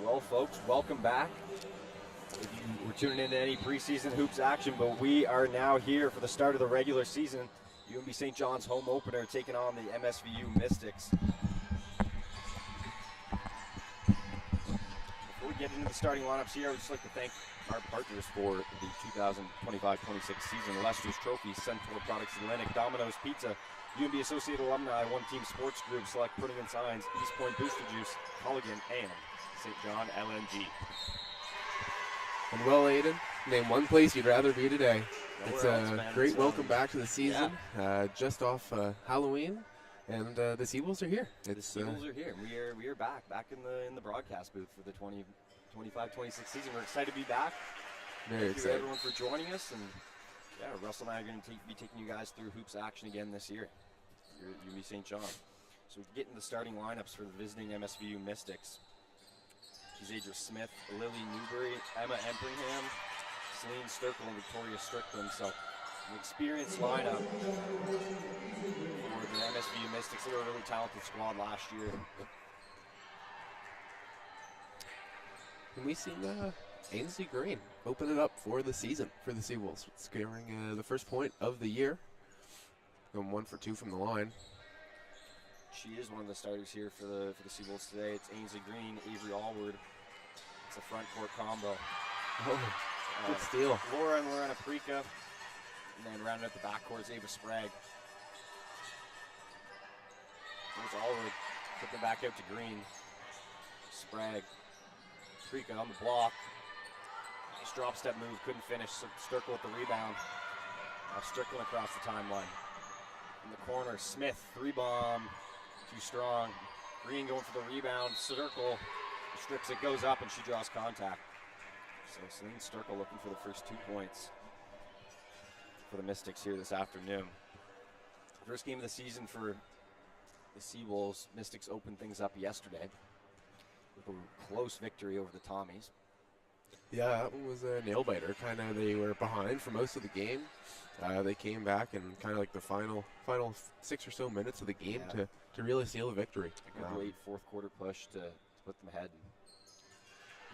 Well, folks, welcome back. If you were tuning into any preseason hoops action, but we are now here for the start of the regular season. UNB St. John's home opener taking on the MSVU Mystics. Before we get into the starting lineups here, I would just like to thank our partners for the 2025-26 season. Illustrious Trophy, Centaur Products Atlantic, Domino's Pizza, UNB Associate Alumni, One Team Sports Group, Select Printing and Signs, East Point Booster Juice, Culligan, and St. John LNG. And well, Aiden, name one place you'd rather be today. It's a great welcome back to the season, just off Halloween, and the Seawolves are here. The Seawolves are here. We are back in the broadcast booth for the 25-26 season. We're excited to be back. Very excited. Thank you everyone for joining us, and Russell and I are going to be taking you guys through hoops action again this year. Here at UNB St. John. So we get into the starting lineups for the visiting MSVU Mystics. Adria Smith, Lily Newbury, Emma Empringham, Celine Sturkle, and Victoria Strickland. So an experienced lineup for the MSVU Mystics. They were a really talented squad last year. And we've seen Ainsley Green open it up for the season for the Seawolves, scoring the first point of the year, going 1 for 2 from the line. She is one of the starters here for the Seawolves today. It's Ainsley Green, Avery Allward. It's a front court combo. Oh, good steal. Laura and Lorena Prika. And then rounding out the backcourt is Ava Sprague. There's Allward. Put them back out to Green. Sprague. Prika on the block. Nice drop step move. Couldn't finish. Sturkle with the rebound. Now Strickland across the timeline. In the corner, Smith, 3-bomb. Too strong. Green going for the rebound. Sturkle strips it, goes up, and she draws contact. So Celine Sturkle looking for the first 2 points for the Mystics here this afternoon. First game of the season for the Seawolves. Mystics opened things up yesterday with a close victory over the Tommies. Yeah, that one was a nail-biter. They were behind for most of the game. They came back in kind of like the final 6 or so minutes of the game to really seal the victory. A good late fourth quarter push to put them ahead.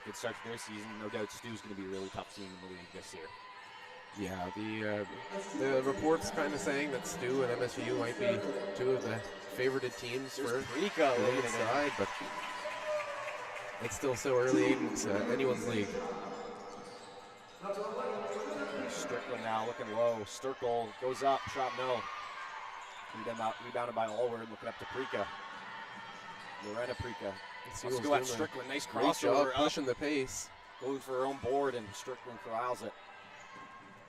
A good start to their season. No doubt Stu's going to be a really tough team in the league this year. Yeah, the reports kind of saying that Stu and MSVU might be two of the favorited teams for the inside, but it's still so early in anyone's league. Strickland now looking low. Sturkle goes up, shot no. Rebounded by Allward, looking up to Prika. Lorena Prika. Let's go at Strickland. Nice crossover. Pushing the pace. Going for her own board, and Strickland corrals it.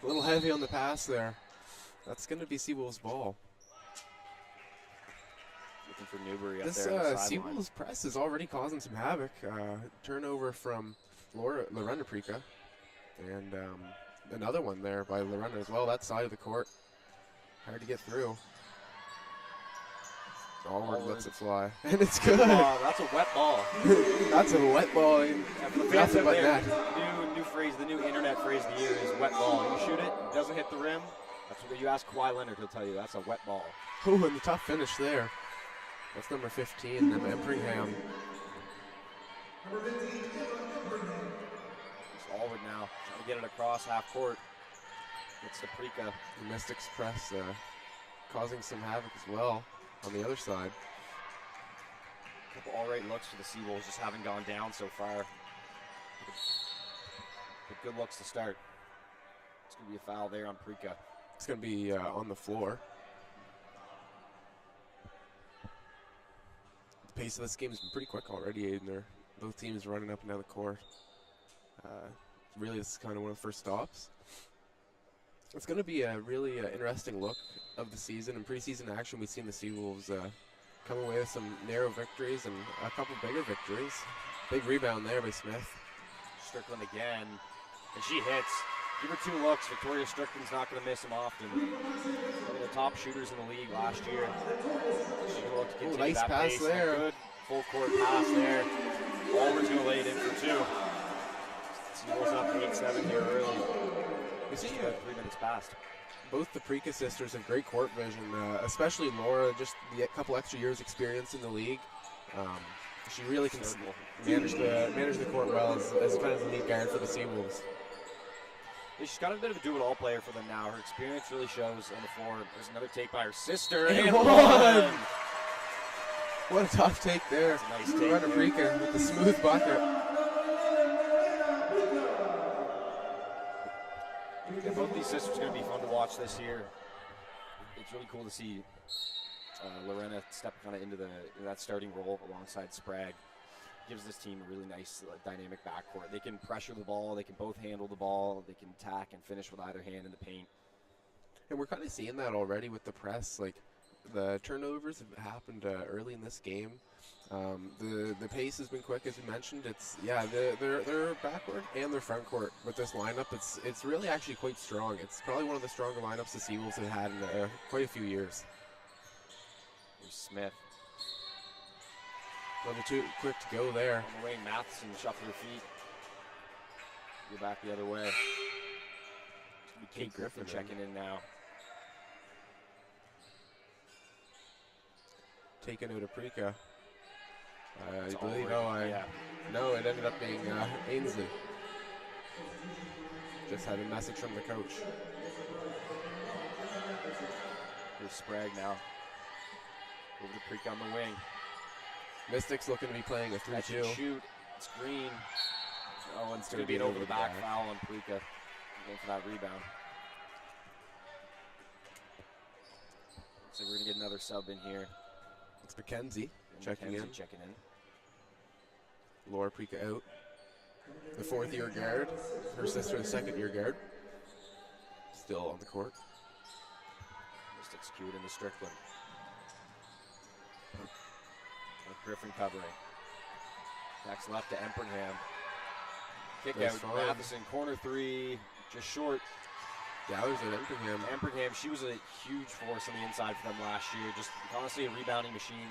A little heavy on the pass there. That's going to be Seawolves' ball. Looking for Newbury up this, there. This Seawolves' press is already causing some havoc. Turnover from Lorena Prika. And another one there by Lorena as well. That side of the court. Hard to get through. Allward lets it fly. And it's good. That's a wet ball. That's a wet ball. Nothing but that. New phrase, the new internet phrase of the year is wet ball. You shoot it, doesn't hit the rim. That's what you ask Kawhi Leonard, he'll tell you that's a wet ball. Oh, and the tough finish there. That's number 15, Empringham. It's Allward now, trying to get it across half court. Gets to Prika. The Mystics press causing some havoc as well on the other side. A couple all right looks for the Seawolves, just haven't gone down so far. But good looks to start. It's going to be a foul there on Prika. It's going to be on the floor. The pace of this game has been pretty quick already, Aiden. Both teams running up and down the court. Really, this is kind of one of the first stops. It's going to be a really interesting look of the season. In preseason action, we've seen the Seawolves come away with some narrow victories and a couple bigger victories. Big rebound there by Smith. Strickland again, and she hits. Give her 2 looks. Victoria Strickland's not going to miss them often. One of the top shooters in the league last year. She can look to continue nice that pass pace. there. Good full court pass there. Allward's going to lay it in for 2. Seawolves up 8-7 here early. We see 3 minutes past. Both the Prika sisters have great court vision, especially Laura, just a couple extra years experience in the league. She really can Circle. manage the court well as kind of the lead guard for the Seawolves. Yeah, she's got a bit of a do-it-all player for them now. Her experience really shows on the floor. There's another take by her sister. And one! one! What a tough take there. That's a nice take Run Afrika with the smooth bucket. Yeah, both these sisters are going to be fun to watch this year. It's really cool to see Lorena step kind of into that starting role alongside Sprague. Gives this team a really nice dynamic backcourt. They can pressure the ball, they can both handle the ball, they can attack and finish with either hand in the paint. And we're kind of seeing that already with the press. Like, the turnovers have happened early in this game. The pace has been quick, as you mentioned. It's their backcourt and their front court with this lineup. It's really actually quite strong. It's probably one of the stronger lineups the Seawolves have had in quite a few years. Here's Smith. Another too quick to go there. On the wing, Matheson shuffle her feet. Go back the other way. It's gonna be Kate Griffin checking in now. Taking out Afrika. It's I believe, yeah. no, it ended up being Ainsley. Just had a message from the coach. Here's Sprague now. Over to Afrika on the wing. Mystics looking to be playing a Catch and 3-2. shoot. It's green. Oh, and it's going to gonna be an be over the back back. foul on Afrika. Going for that rebound. So we're going to get another sub in here. It's Mackenzie And checking Mackenzie in. checking in. Laura Afrika out. The 4th-year guard. Her sister, the 2nd-year guard. Still on the court. Mystics cued into Strickland. Griffin covering. Backs left to Emperingham. Kick That's out. fine. Matheson, corner three, just short. Gathers at Emperingham. Emperingham, she was a huge force on the inside for them last year. Just honestly a rebounding machine.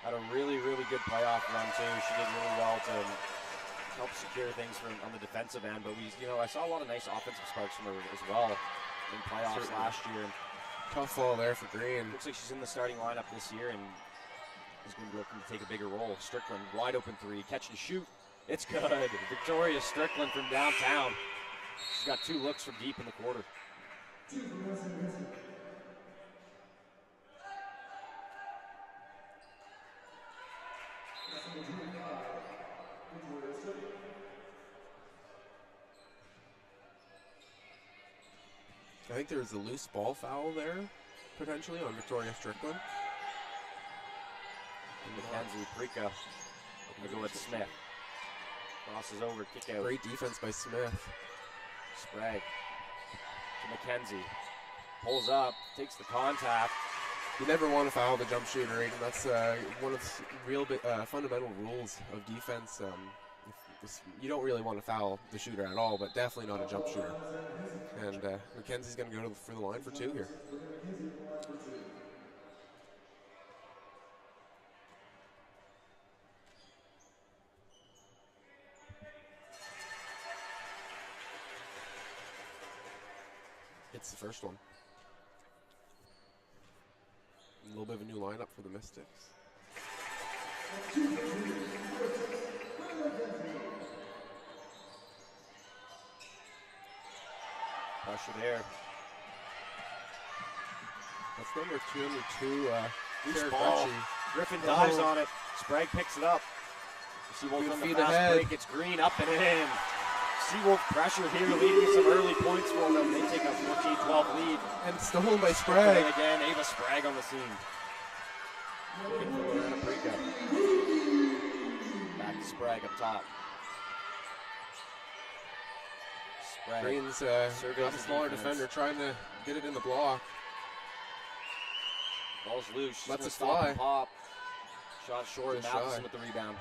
Had a really, really good playoff run too. She did really well to help secure things on the defensive end. But I saw a lot of nice offensive sparks from her as well in playoffs Certainly. last year. Tough fall there for Green. Looks like she's in the starting lineup this year and is going to be looking to take a bigger role. Strickland, wide open three, catch and shoot. It's good. Victoria Strickland from downtown. She's got 2 looks from deep in the quarter. I think there was a loose ball foul there, potentially, on Victoria Strickland. Mackenzie, Afrika, looking to go with Smith. Crosses over, kick out. Great defense by Smith. Sprague to Mackenzie. Pulls up, takes the contact. You never want to foul the jump shooter, Aiden. That's one of the real fundamental rules of defense. You don't really want to foul the shooter at all, but definitely not a jump shooter. And Mackenzie's going to go for the line for 2 here. It's the first one. A little bit of a new lineup for the Mystics. Pressure there. That's number 202. Loose Sarah ball. Gretschy. Griffin dives on it. Sprague picks it up. Seawolf Good on the feet fast ahead. break. It's Green up and in. Seawolf pressure here, leading to some early points for them. They take a 14-12 lead. And stolen by And Sprague. again, Ava Sprague on the scene. Looking for Lorena Afrika. Back to Sprague up top. Sprague. Green's Surveys got a the smaller defense. defender trying to get it in the block. Ball's loose. She's Lets gonna it stop fly. and pop. Shot short. Just Matheson shy. with the rebound.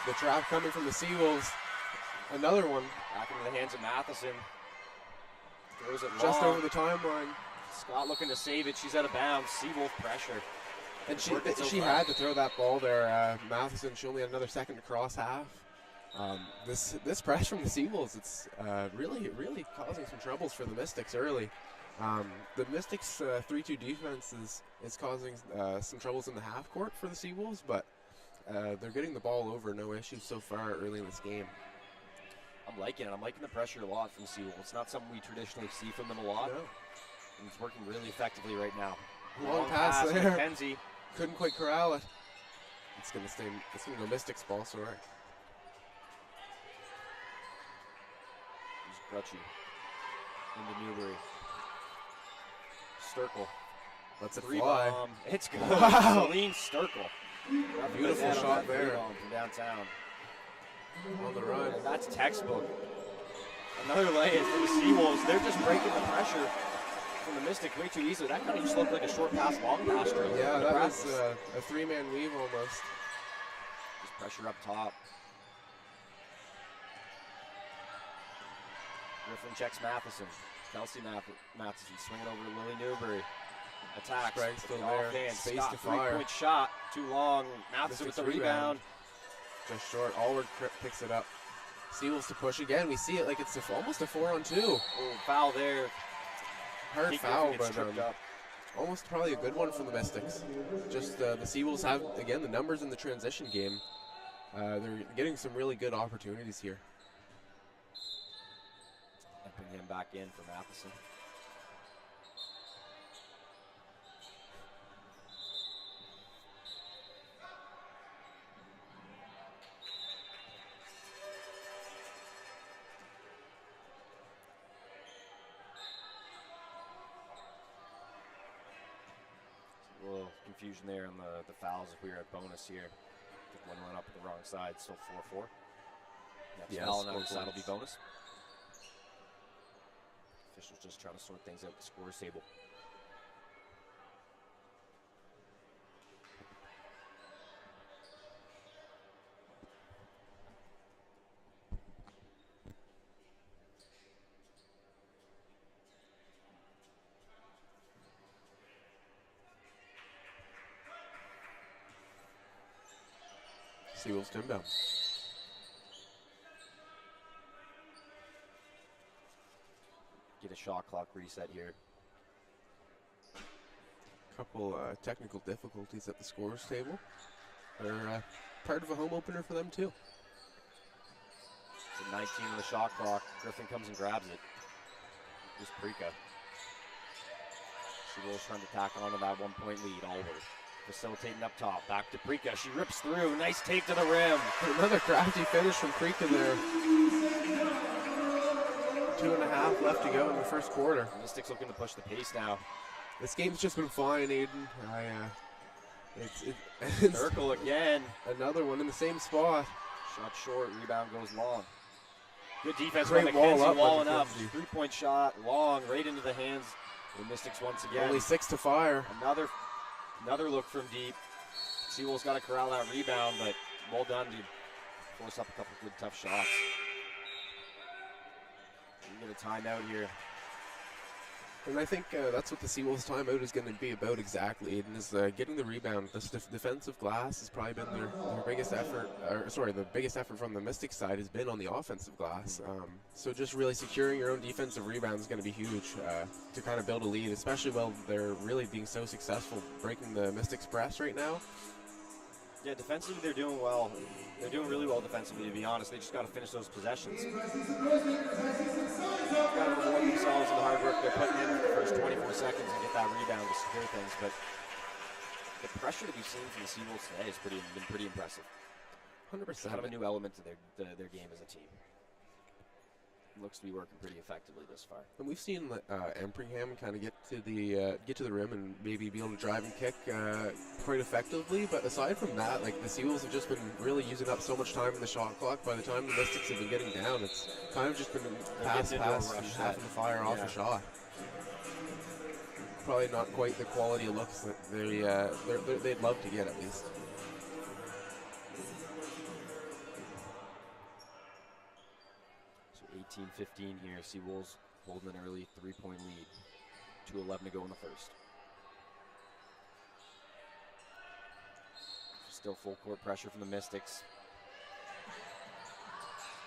The trap coming from the Seawolves. Another one Back into the hands of Matheson. Throws it just long. over the timeline. Scott looking to save it. She's out of bounds. Seawolf pressure. And Working so she far. had to throw that ball there. Matheson, she only had another second to cross half. This press from the Seawolves, it's really causing some troubles for the Mystics early. The Mystics' 3-2 defense is causing some troubles in the half court for the Seawolves, but they're getting the ball over, no issues so far early in this game. I'm liking it. I'm liking the pressure a lot from Seawolves. It's not something we traditionally see from them a lot. No. And it's working really effectively right now. Long pass there. McKenzie. Couldn't quite corral it. It's gonna go Mystics ball, sorry. There's Crutchy into Newbury. Sturkle. Let's it Three fly. bomb. It's good. Wow. Celine Sturkle. Beautiful shot there. From downtown. On the run. And that's textbook. Another lay for the Seawolves. They're just breaking the pressure from the Mystics way too easily. That kind of just looked like a short pass, long pass drill. Yeah, that was a three-man weave almost. Just pressure up top. Griffin checks Matheson. Kelsey Matheson swinging over to Lily Newbury. Attacks. Sprague's still there. Space to fire. Three-point shot. Too long. Matheson with the rebound. Just short. Allward picks it up. Seawolves to push again. We see it like it's almost a 4-on-2. Oh, foul there. Hard foul, but up. almost probably a good one from the Mystics. Just the Seawolves have, again, the numbers in the transition game. They're getting some really good opportunities here. And bring him back in for Matheson. A little confusion there on the fouls if we were at bonus here. One went up the wrong side, still 4-4. Next foul on the other side will be bonus. Officials just trying to sort things out at the scorers table. Seawolves come down. Get a shot clock reset here. Couple technical difficulties at the scorers table. They're part of a home opener for them too. It's a 19 on the shot clock. Griffin comes and grabs it. Here's Prika. Seawolves trying to tack onto that 1-point lead. Allward facilitating up top. Back to Prika. She rips through. Nice take to the rim. Another crafty finish from Prika there. 2.5 left to go in the first quarter. Mystics looking to push the pace now. This game's just been flying, Aiden. It's Circle again. Another one in the same spot. Shot short. Rebound goes long. Good defense Great by wall McKenzie. up Walling by up. McKenzie. 3-point shot. Long. Right into the hands of the Mystics once again. Only 6 to fire. Another look from deep. Seawolves got to corral that rebound, but well done to force up a couple good tough shots. We get a timeout here. And I think that's what the Seawolves timeout is going to be about exactly, Aiden, is getting the rebound. This defensive glass has probably been their biggest effort, the biggest effort from the Mystics side has been on the offensive glass. So just really securing your own defensive rebound is going to be huge to kind of build a lead, especially while they're really being so successful breaking the Mystics press right now. Yeah, defensively they're doing well. They're doing really well defensively, to be honest. They just got to finish those possessions. Got to reward themselves in the hard work they're putting in for the first 24 seconds and get that rebound to secure things. But the pressure that we've seen from the Seawolves today has been pretty impressive. 100%. Kind of a new element to their game as a team. Looks to be working pretty effectively this far. And we've seen Empringham kind of get to the rim and maybe be able to drive and kick quite effectively. But aside from that, like the Seawolves have just been really using up so much time in the shot clock. By the time the Mystics have been getting down, it's kind of just been pass, and having to fire off a shot. Probably not quite the quality of looks that they'd love to get at least. So 18-15 here. Seawolves holding an early 3-point lead. 2:11 to go in the first. Still full court pressure from the Mystics.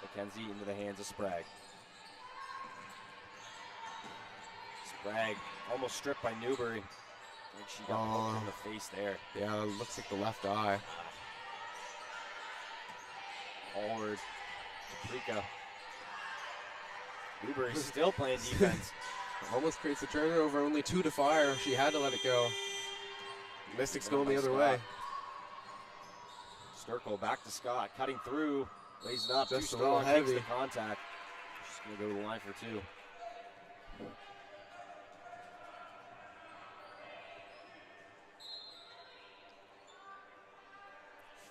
McKenzie into the hands of Sprague. Bragg almost stripped by Newbury. I think she got hooked in the face there. Yeah, it looks like the left eye. Forward to Prika. Newbury still playing defense. Almost creates a turnover, only 2 to fire. She had to let it go. Mystics going the other way. Sturkle back to Scott, cutting through, lays it up, just too a little strong, heavy. takes the contact. She's going to go to the line for 2.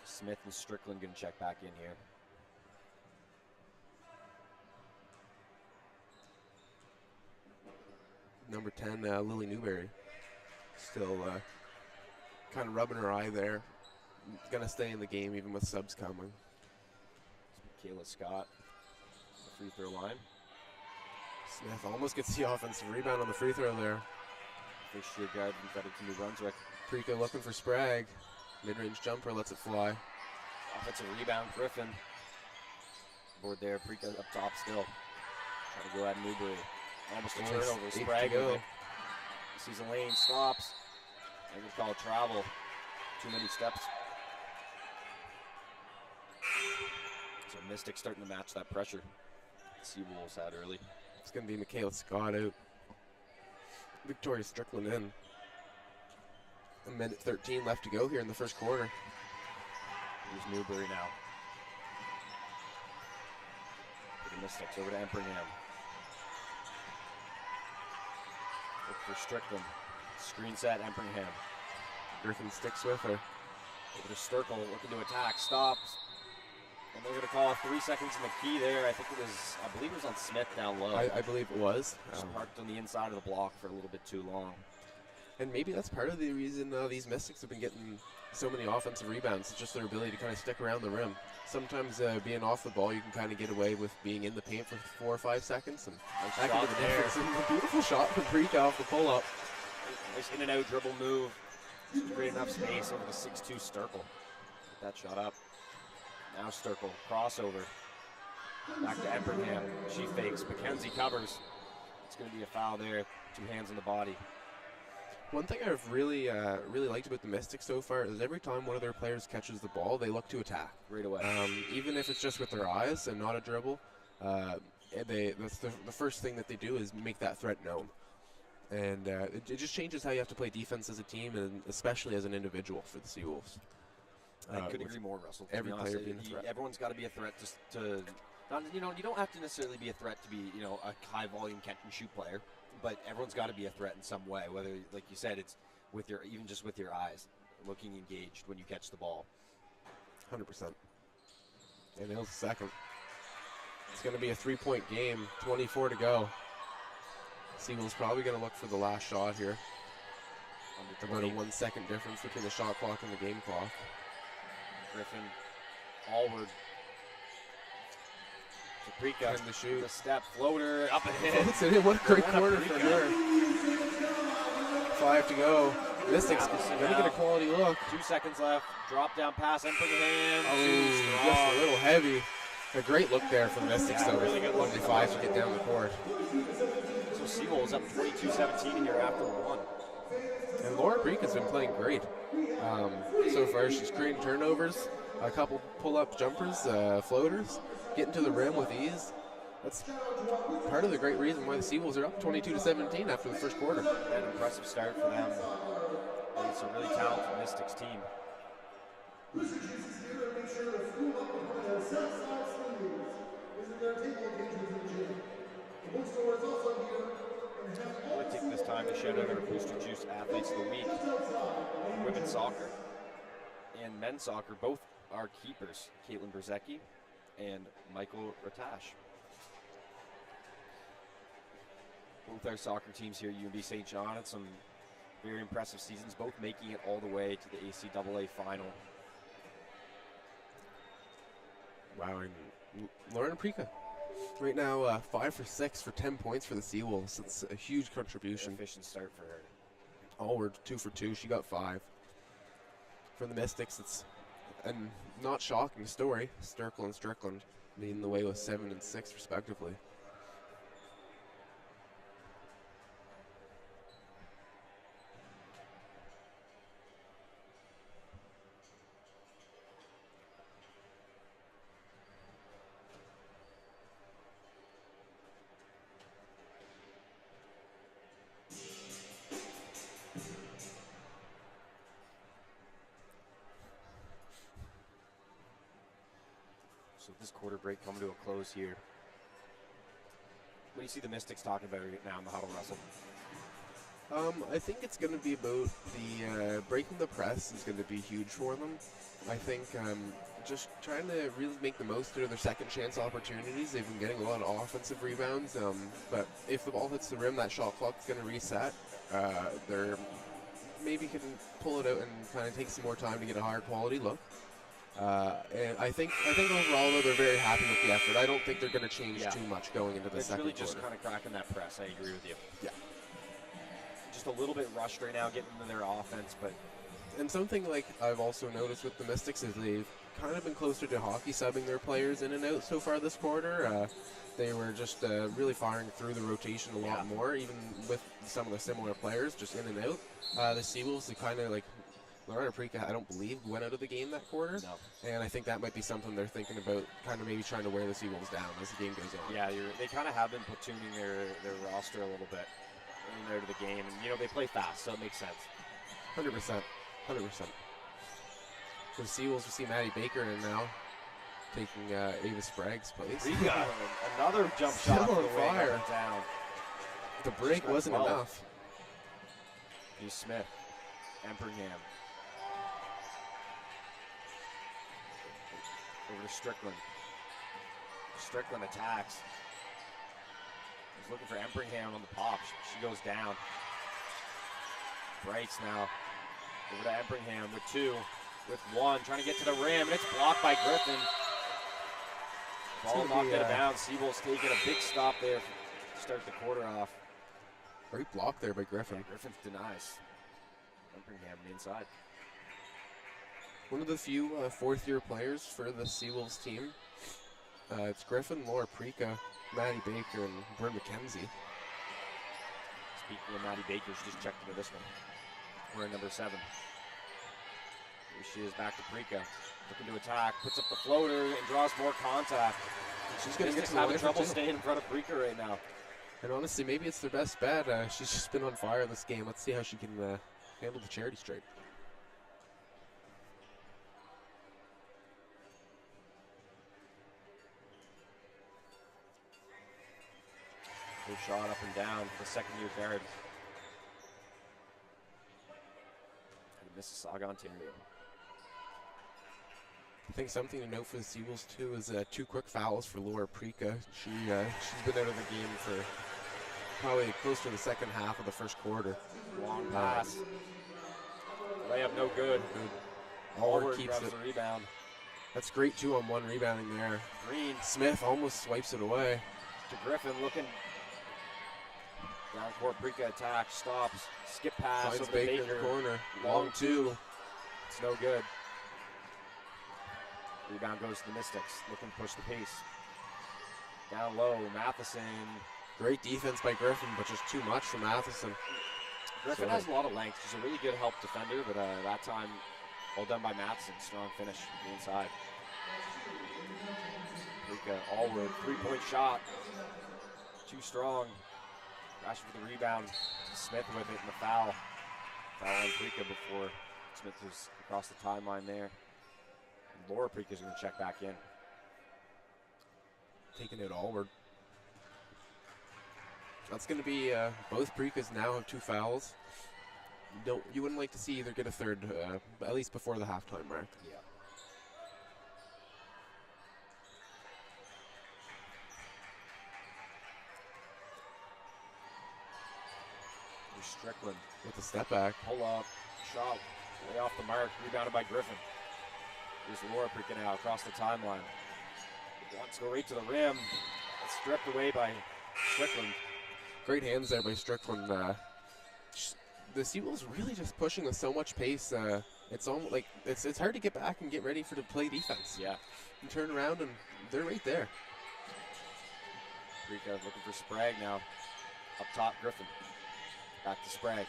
Smith and Strickland going to check back in here. Number 10, Lily Newberry. Still kind of rubbing her eye there. Gonna stay in the game even with subs coming. Kayla Scott, the free throw line. Smith almost gets the offensive rebound on the free throw there. First year guard got it to New Brunswick. Prika looking for Sprague. Mid-range jumper, lets it fly. Offensive rebound, Griffin. Board there, Prika up top still. Trying to go at Newbury. Almost a turnover. Sprague with it. Sees a lane, stops. They're going to call it travel. Too many steps. So Mystics starting to match that pressure Seawolves had early. It's going to be Michaela Scott out. Victoria Strickland in. A minute 13 left to go here in the first quarter. Here's Newbury now. For the Mystics over to Empringham. Look for Strickland. Screen set, Empringham. Griffin sticks with her. Over to Sturkle, looking to attack, stops. And they're going to call 3 seconds in the key there. I believe it was on Smith down low. I believe it was. Just parked on the inside of the block for a little bit too long. And maybe that's part of the reason these Mystics have been getting so many offensive rebounds. It's just their ability to kind of stick around the rim. Sometimes being off the ball, you can kind of get away with being in the paint for 4 or 5 seconds. And that can be the difference. And a beautiful shot from Prika off the pull-up. Nice in and out dribble move. Great enough space over the 6'2 Sturkle. Get that shot up. Now Sturkle, crossover. Back to Empringham. She fakes. Mackenzie covers. It's going to be a foul there. 2 hands on the body. One thing I've really liked about the Mystics so far is every time one of their players catches the ball, they look to attack. Right away. Even if it's just with their eyes and not a dribble, that's the first thing that they do is make that threat known. And it just changes how you have to play defense as a team and especially as an individual for the Seawolves. I couldn't agree more, Russell. Every player being a threat. Everyone's got to be a threat to not, you don't have to necessarily be a threat to be, a high volume catch and shoot player, but everyone's got to be a threat in some way, whether, like you said, it's even just with your eyes, looking engaged when you catch the ball. 100%. And nails the second. It's going to be a 3-point game, 24 to go. Seawolves probably going to look for the last shot here. About a 1 second difference between the shot clock and the game clock. Griffin, Allward. Prika, the shoot. The step, floater, up and in. What a great quarter for her. 5 to go. Mystics going to get a quality look. 2 seconds left. Drop down pass, Empringham. Oh, just a little heavy. A great look there from Mystics, though. Really good look. Only 5 to get down the court. So Seawolves up 22-17 here after 1. And Laura Prika's been playing great. So far, she's creating turnovers, a couple pull-up jumpers, floaters, getting to the rim with ease. That's part of the great reason why the Seawolves are up 22-17 after the first quarter. An impressive start for them. And it's a really talented Mystics team. I want to take this time to shout out our Booster Juice Athletes of the Week. Women's soccer and men's soccer, both are keepers. Caitlin Berzecki and Michael Ratash. Both our soccer teams here at UNB St. John had some very impressive seasons, both making it all the way to the ACAA final. Wow, and Lauren Prika. Right now, 5 for 6 for 10 points for the Seawolves. It's a huge contribution. Efficient start for her. Allward 2 for 2. She got 5. For the Mystics, it's a not shocking story. Sturkle and Strickland leading the way with 7 and 6 respectively. So with this quarter break coming to a close here, what do you see the Mystics talking about right now in the huddle, Russell? I think it's going to be about the breaking the press is going to be huge for them. I think just trying to really make the most out of their second chance opportunities. They've been getting a lot of offensive rebounds, but if the ball hits the rim, that shot clock is going to reset. They're maybe can pull it out and kind of take some more time to get a higher quality look. And I think overall, though, they're very happy with the effort. I don't think they're going to change too much going into the second quarter. It's really quarter. just kind of cracking that press. I agree with you. Yeah. Just a little bit rushed right now getting into their offense, but... And something like I've also noticed with the Mystics is they've kind of been closer to hockey subbing their players in and out so far this quarter. They were just really firing through the rotation a lot more, even with some of the similar players, just in and out. The Seawolves, they kind of like... Lorena Prika, I don't believe, went out of the game that quarter. No. And I think that might be something they're thinking about, kind of maybe trying to wear the Seawolves down as the game goes on. Yeah, they kind of have been platooning their roster a little bit in and out of the game. And, they play fast, so it makes sense. 100%. 100%. For the Seawolves, we see Maddie Baker in now, taking Ava Sprague's place. Prika, another jump shot Still for on the wing fire. up and down. The break wasn't 12. enough. Here's Smith. Empringham. Over to Strickland. Strickland attacks. He's looking for Empringham on the pop. She goes down. Brights now. Over to Empringham with 2. With 1. Trying to get to the rim. And it's blocked by Griffin. Ball knocked out of bounds. Seawolves taking a big stop there to start the quarter off. Great block there by Griffin. Yeah, Griffin denies. Empringham inside. One of the few fourth-year players for the Seawolves team. It's Griffin, Laura Prika, Maddie Baker, and Bryn McKenzie. Speaking of Maddie Baker, she just checked into this one. We're in number 7. Here she is back to Prika. Looking to attack, puts up the floater, and draws more contact. She's going to get to having trouble staying in front of Prika right now. And honestly, maybe it's their best bet. She's just been on fire this game. Let's see how she can handle the charity stripe. Good shot up and down for the second-year guard. Mississauga, Ontario. I think something to note for the Seawolves too is 2 quick fouls for Laura Prika. She's been out of the game for probably close to the second half of the first quarter. Long pass. Layup no good. Allward keeps grabs it. the rebound. That's great 2-on-1 rebounding there. Green Smith almost swipes it away. to Griffin looking. Down court, Prika attack, stops, skip pass Finds over Baker to in the Baker. corner. Long 2. It's no good. Rebound goes to the Mystics, looking to push the pace. Down low, Matheson. Great defense by Griffin, but just too much for Matheson. Griffin has a lot of length. She's a really good help defender, but that time, all done by Matheson. Strong finish from the inside. Prika, Allwood, 3-point shot. Too strong. Rashford for the rebound. Smith with it in the foul. Foul on Prika before Smith was across the timeline there. And Laura Prika's going to check back in. Taking it Allward. That's going to be both Prikas now have 2 fouls. You wouldn't like to see either get a third, at least before the halftime mark. Yeah. Here's Strickland. With the step back. Pull up, shot, way off the mark, rebounded by Griffin. Here's Laura Prika now across the timeline. Wants to go right to the rim. It's stripped away by Strickland. Great hands there by Strickland. The Seawolves really just pushing with so much pace. It's almost like it's hard to get back and get ready for the play defense. Yeah. And turn around and they're right there. Prika looking for Sprague now. Up top, Griffin. Back to Sprague.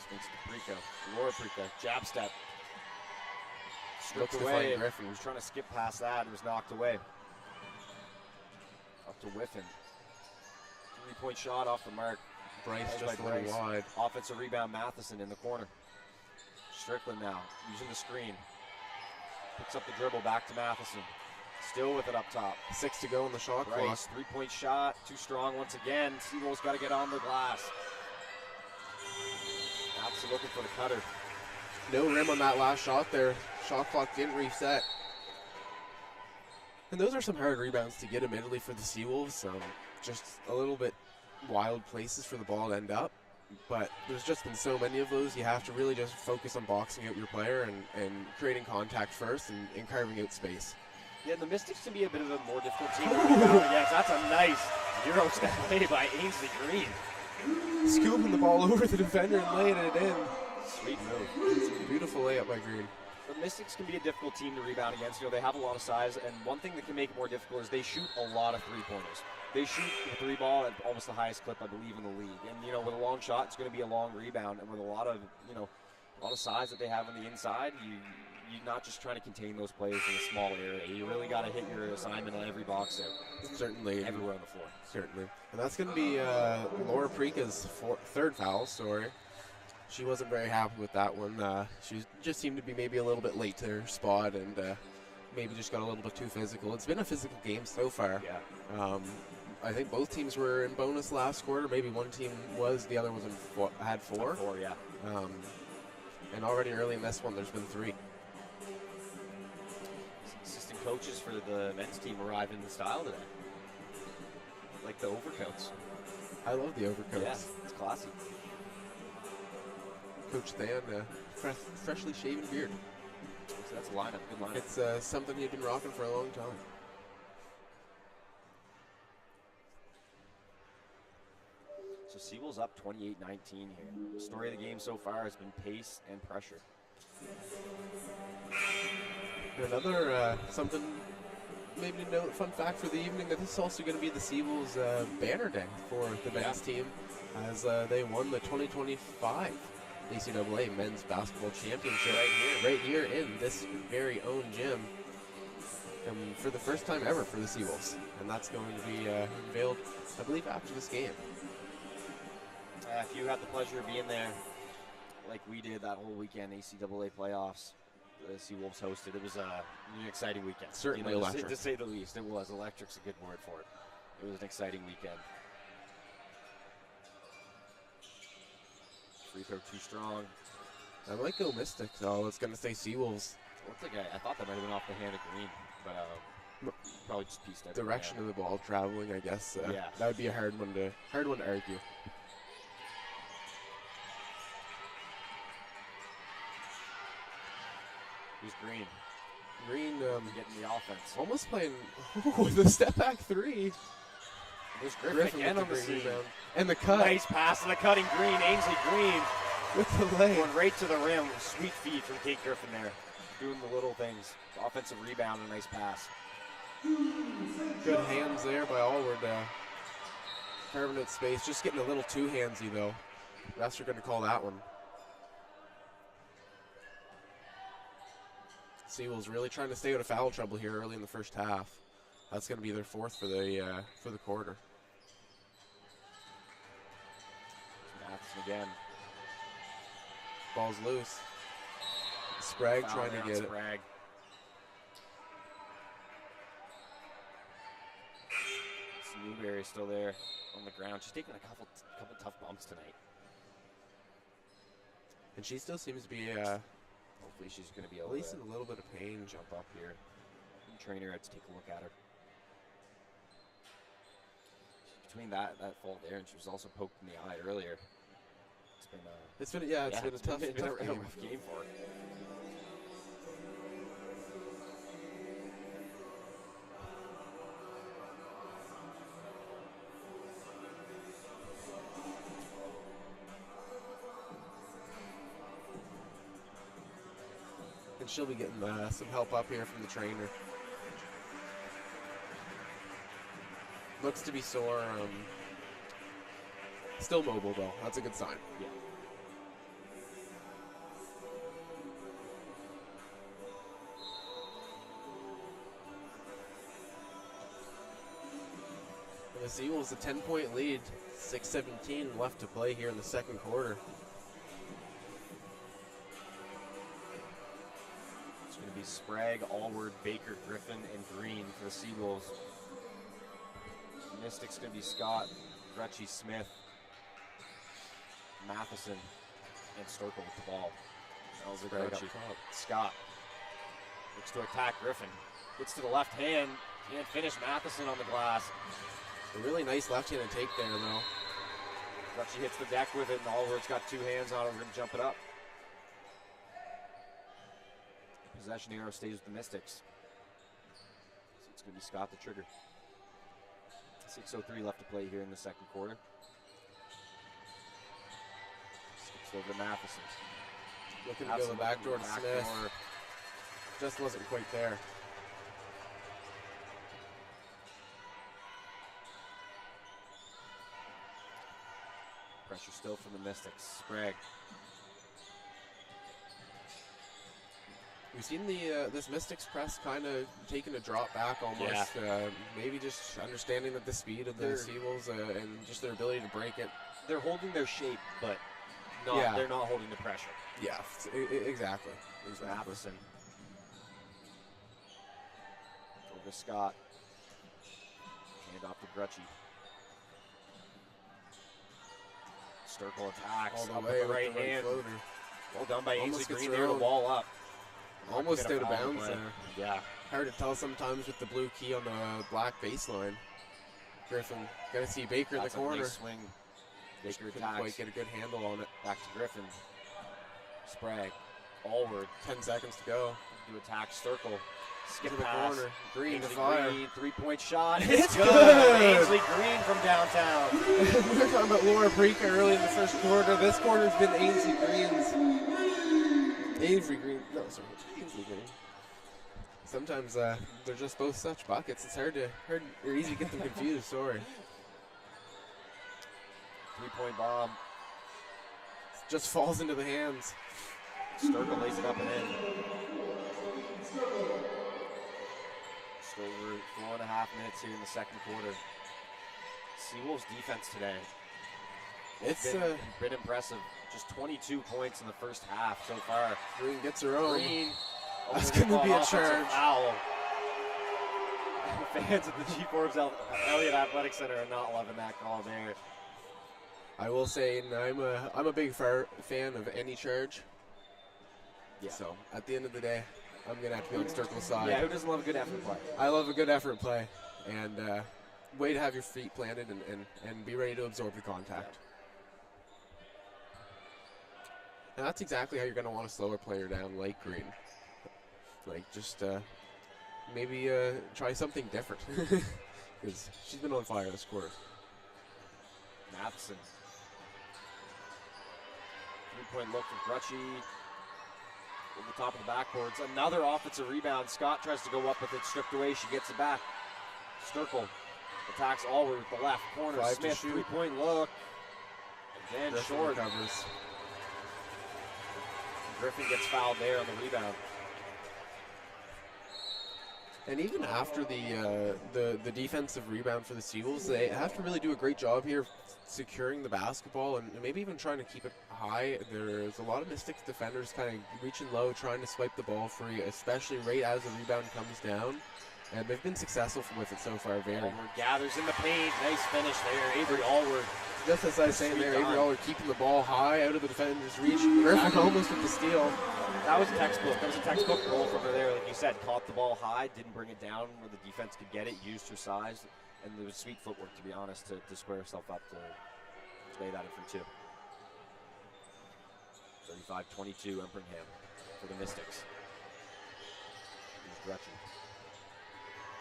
Swings to Prika. Laura Prika. Jab step. Stripped Looks to away. find Griffin. He was trying to skip past that and was knocked away. Up to Whiffen. 3-point shot off the mark. Bryce That was just a by little Bryce. wide. Offensive rebound, Matheson in the corner. Strickland now, using the screen. Picks up the dribble, back to Matheson. Still with it up top. 6 to go on the shot clock. Bryce, three-point shot, too strong once again. Seawolves got to get on the glass. Matheson looking for the cutter. No rim on that last shot there. Shot clock didn't reset. And those are some hard rebounds to get, admittedly, for the Seawolves. Just a little bit wild places for the ball to end up. But there's just been so many of those. You have to really just focus on boxing out your player and creating contact first and carving out space. Yeah, the Mystics can be a bit of a more difficult team to rebound against. That's a nice Euro step play by Ainsley Green. Scooping the ball over the defender and laying it in. Sweet move. It's a beautiful layup by Green. The Mystics can be a difficult team to rebound against. You know, they have a lot of size, and one thing that can make it more difficult is they shoot a lot of three-pointers. They shoot the three ball at almost the highest clip, I believe, in the league. And, you know, with a long shot, it's going to be a long rebound. And with a lot of size that they have on the inside, you're not just trying to contain those players in a small area. You really got to hit your assignment on every box there. Certainly. Everywhere on the floor. Certainly. And that's going to be Laura Preca's third foul, sorry. She wasn't very happy with that one. She just seemed to be maybe a little bit late to her spot and maybe just got a little bit too physical. It's been a physical game so far. Yeah. I think both teams were in bonus last quarter. Maybe one team was, the other was had four. Four, yeah. And already early in this one, there's been 3. Assistant coaches for the men's team arrived in the style today. Like the overcoats. I love the overcoats. Yeah, it's classy. Coach Than, freshly shaven beard. So that's a lineup, good lineup. It's something you've been rocking for a long time. So Seawolves up 28-19 here. The story of the game so far has been pace and pressure. Another something maybe to note, fun fact for the evening, that this is also going to be the Seawolves banner day for the men's team, as they won the 2025 ACAA Men's Basketball Championship right here in this very own gym, and for the first time ever for the Seawolves. And that's going to be unveiled, I believe, after this game. If you had the pleasure of being there, like we did that whole weekend, ACAA playoffs, the Seawolves hosted, it was an exciting weekend. Certainly electric. To say the least. It was. Electric's a good word for it. It was an exciting weekend. Free throw too strong. I might go Mystic, though. It's going to say Seawolves. Looks like I thought that might have been off the hand of Green, but probably just pieced out. Direction of the ball traveling, I guess. Yeah. That would be a hard one to argue. Who's Green? Green Getting the offense. almost playing with a step back 3. There's Griffin again with on the great scene. rebound. And the cut Nice pass and the cutting Green. Ainsley Green with the leg. going right to the rim. Sweet feed from Kate Griffin there. Doing the little things. Offensive rebound and a nice pass. Good hands there by Allward. Carving out space. Just getting a little too handsy, though. Refs are going to call that one. Seawolves really trying to stay out of foul trouble here early in the first half. That's going to be their 4th for the quarter. Matheson again. Ball's loose. Sprague Foul trying there to on get it. Sprague. Newberry still there on the ground. She's taking a couple tough bumps tonight. And she still seems to be Hopefully she's going to be able at least to in a little bit of pain. jump up here. Train her out to take a look at her. Between that fall there, and she was also poked in the eye earlier. It's been been a tough been a game. rough game for her. And she'll be getting some help up here from the trainer. Looks to be sore. Still mobile, though. That's a good sign. Yeah. And the Seawolves a 10-point lead. 6:17 left to play here in the second quarter. It's going to be Sprague, Allward, Baker, Griffin, and Green for the Seawolves. Mystics going to be Scott, Gretschy, Smith, Matheson, and Sturkle with the ball. That was a Sprague great up top. Scott looks to attack Griffin. Gets to the left hand. Can't finish Matheson on the glass. A really nice left-handed take there, though. Gretschy hits the deck with it, and Allward's got 2 hands on it. We're going to jump it up. Possession arrow stays with the Mystics. So it's going to be Scott the trigger. 6:03 left to play here in the second quarter. Skips over to Matheson. Looking to go the back door to Smith. Just wasn't quite there. Pressure still from the Mystics. Sprague. We've seen this Mystics press kind of taking a drop back almost. Maybe just understanding that the speed of the Seawolves and just their ability to break it. They're holding their shape, but they're not holding the pressure. Yeah, exactly. Matheson. Over to Scott. Hand off to Gretschy. Sturkle attacks. All the up way with the with right the right hand. floater. Well done by Ainsley Almost gets Green her there to own. wall up. Almost Not out gonna of foul bounds play. there. Yeah. Hard to tell sometimes with the blue key on the black baseline. Griffin, got to see Baker in the That's a corner. nice swing. Just Baker couldn't quite attacks. get a good handle on it. Back to Griffin. Sprague. Allward 10 seconds to go. to attack. Sturkle. Skip To the pass. corner. Green to Ainsley fire. Green, 3-point shot. It's good. good. Ainsley Green from downtown. We were talking about Laura Preeka early in the first quarter. This quarter's been Ainsley Green's. Ainsley Green. No, sorry. Ainsley Green. Sometimes they're just both such buckets. It's hard or easy to get them confused. Sorry. 3-point bomb. Just falls into the hands. Sturkle lays it up and in. Still over 4.5 minutes here in the second quarter. Seawolves defense today. It's been impressive. Just 22 points in the first half so far. Green gets her own. Green. That's going to be a charge. Foul. Fans at the G. Forbes Elliott Athletic Center are not loving that call there. I will say, I'm a big fan of any charge. Yeah. So at the end of the day, I'm gonna have to be on Sturkle's side. Yeah, who doesn't love a good effort play? I love a good effort play, and way to have your feet planted and be ready to absorb the contact. And that's exactly how you're gonna want to slow a player down, like Green. Like just maybe try something different, because she's been on fire this quarter. Matheson. 3-point look from Gretschy. Over the top of the backboards. Another offensive rebound. Scott tries to go up with it, stripped away. She gets it back. Sturkle attacks Allward with the left corner. 5 to Smith, shoot. 3-point look. Again, Griffin short. recovers. Griffin gets fouled there on the rebound. And even after the defensive rebound for the Seawolves, they have to really do a great job here securing the basketball and maybe even trying to keep it high. There's a lot of Mystics defenders kind of reaching low, trying to swipe the ball free, especially right as the rebound comes down. And they've been successful with it so far. Allward gathers in the paint. Nice finish there. Avery Allward. Just as I was saying there, Sweet Avery dime. Allward keeping the ball high out of the defender's reach. Griffin almost with the steal. That was textbook. That was a textbook roll from her there. Like you said, caught the ball high, didn't bring it down where the defense could get it, used her size, and there was sweet footwork, to be honest, to square herself up to lay that in from two. 35-22, Empringham for the Mystics. Here's Gretchen.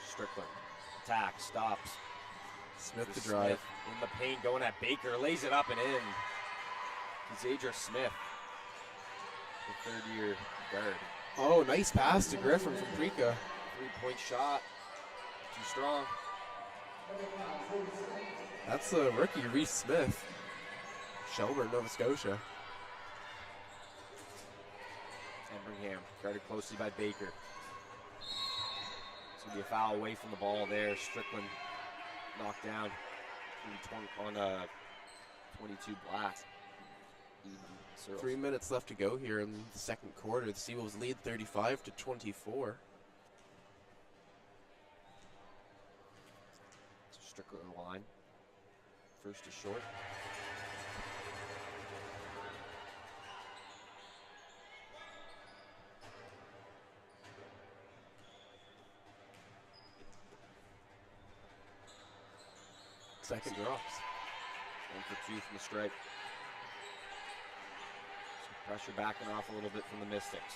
Strickland. Attack, stops. Smith to Smith drive. in the paint, going at Baker, lays it up and in. Zadra Smith, the third-year guard. Oh, nice pass to Griffin from Preeka. 3-point shot, too strong. That's the rookie, Reese Smith. Shelburne, Nova Scotia. Empringham guarded closely by Baker. It's going to be a foul away from the ball there. Strickland knocked down on 22 black. Searles. 3 minutes left to go here in the second quarter. The Seawolves lead 35-24. Strickler line. First is short. Second drops. 1 for 2 from the stripe. Some pressure backing off a little bit from the Mystics.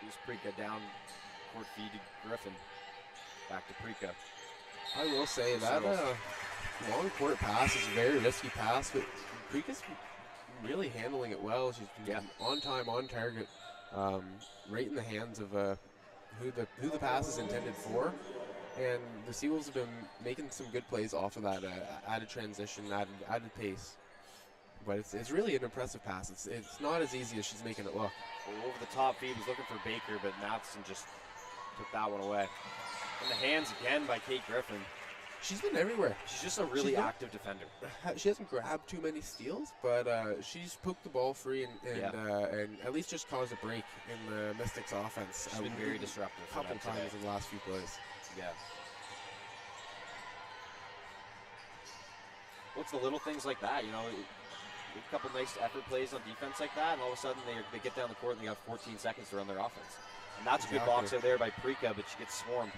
Here's Prika down court feed to Griffin. Back to Prika. I will say that long court pass is a very risky pass, but Prika's really handling it well. She's on time, on target, right in the hands of who the pass is intended for. And the Seawolves have been making some good plays off of that added transition, added pace. But it's really an impressive pass. It's not as easy as she's making it look. Well, over the top feed was looking for Baker, but Matheson just took that one away. In the hands again by Kate Griffin. She's been everywhere. She's just a really active defender. She hasn't grabbed too many steals, but she's poked the ball free and at least just caused a break in the Mystics' offense. She's been very disruptive. A couple times in the last few plays. Yeah. Well, it's the little things like that, you know. A couple nice effort plays on defense like that, and all of a sudden they get down the court and they have 14 seconds to run their offense. And that's a good box out there by Prika, but she gets swarmed.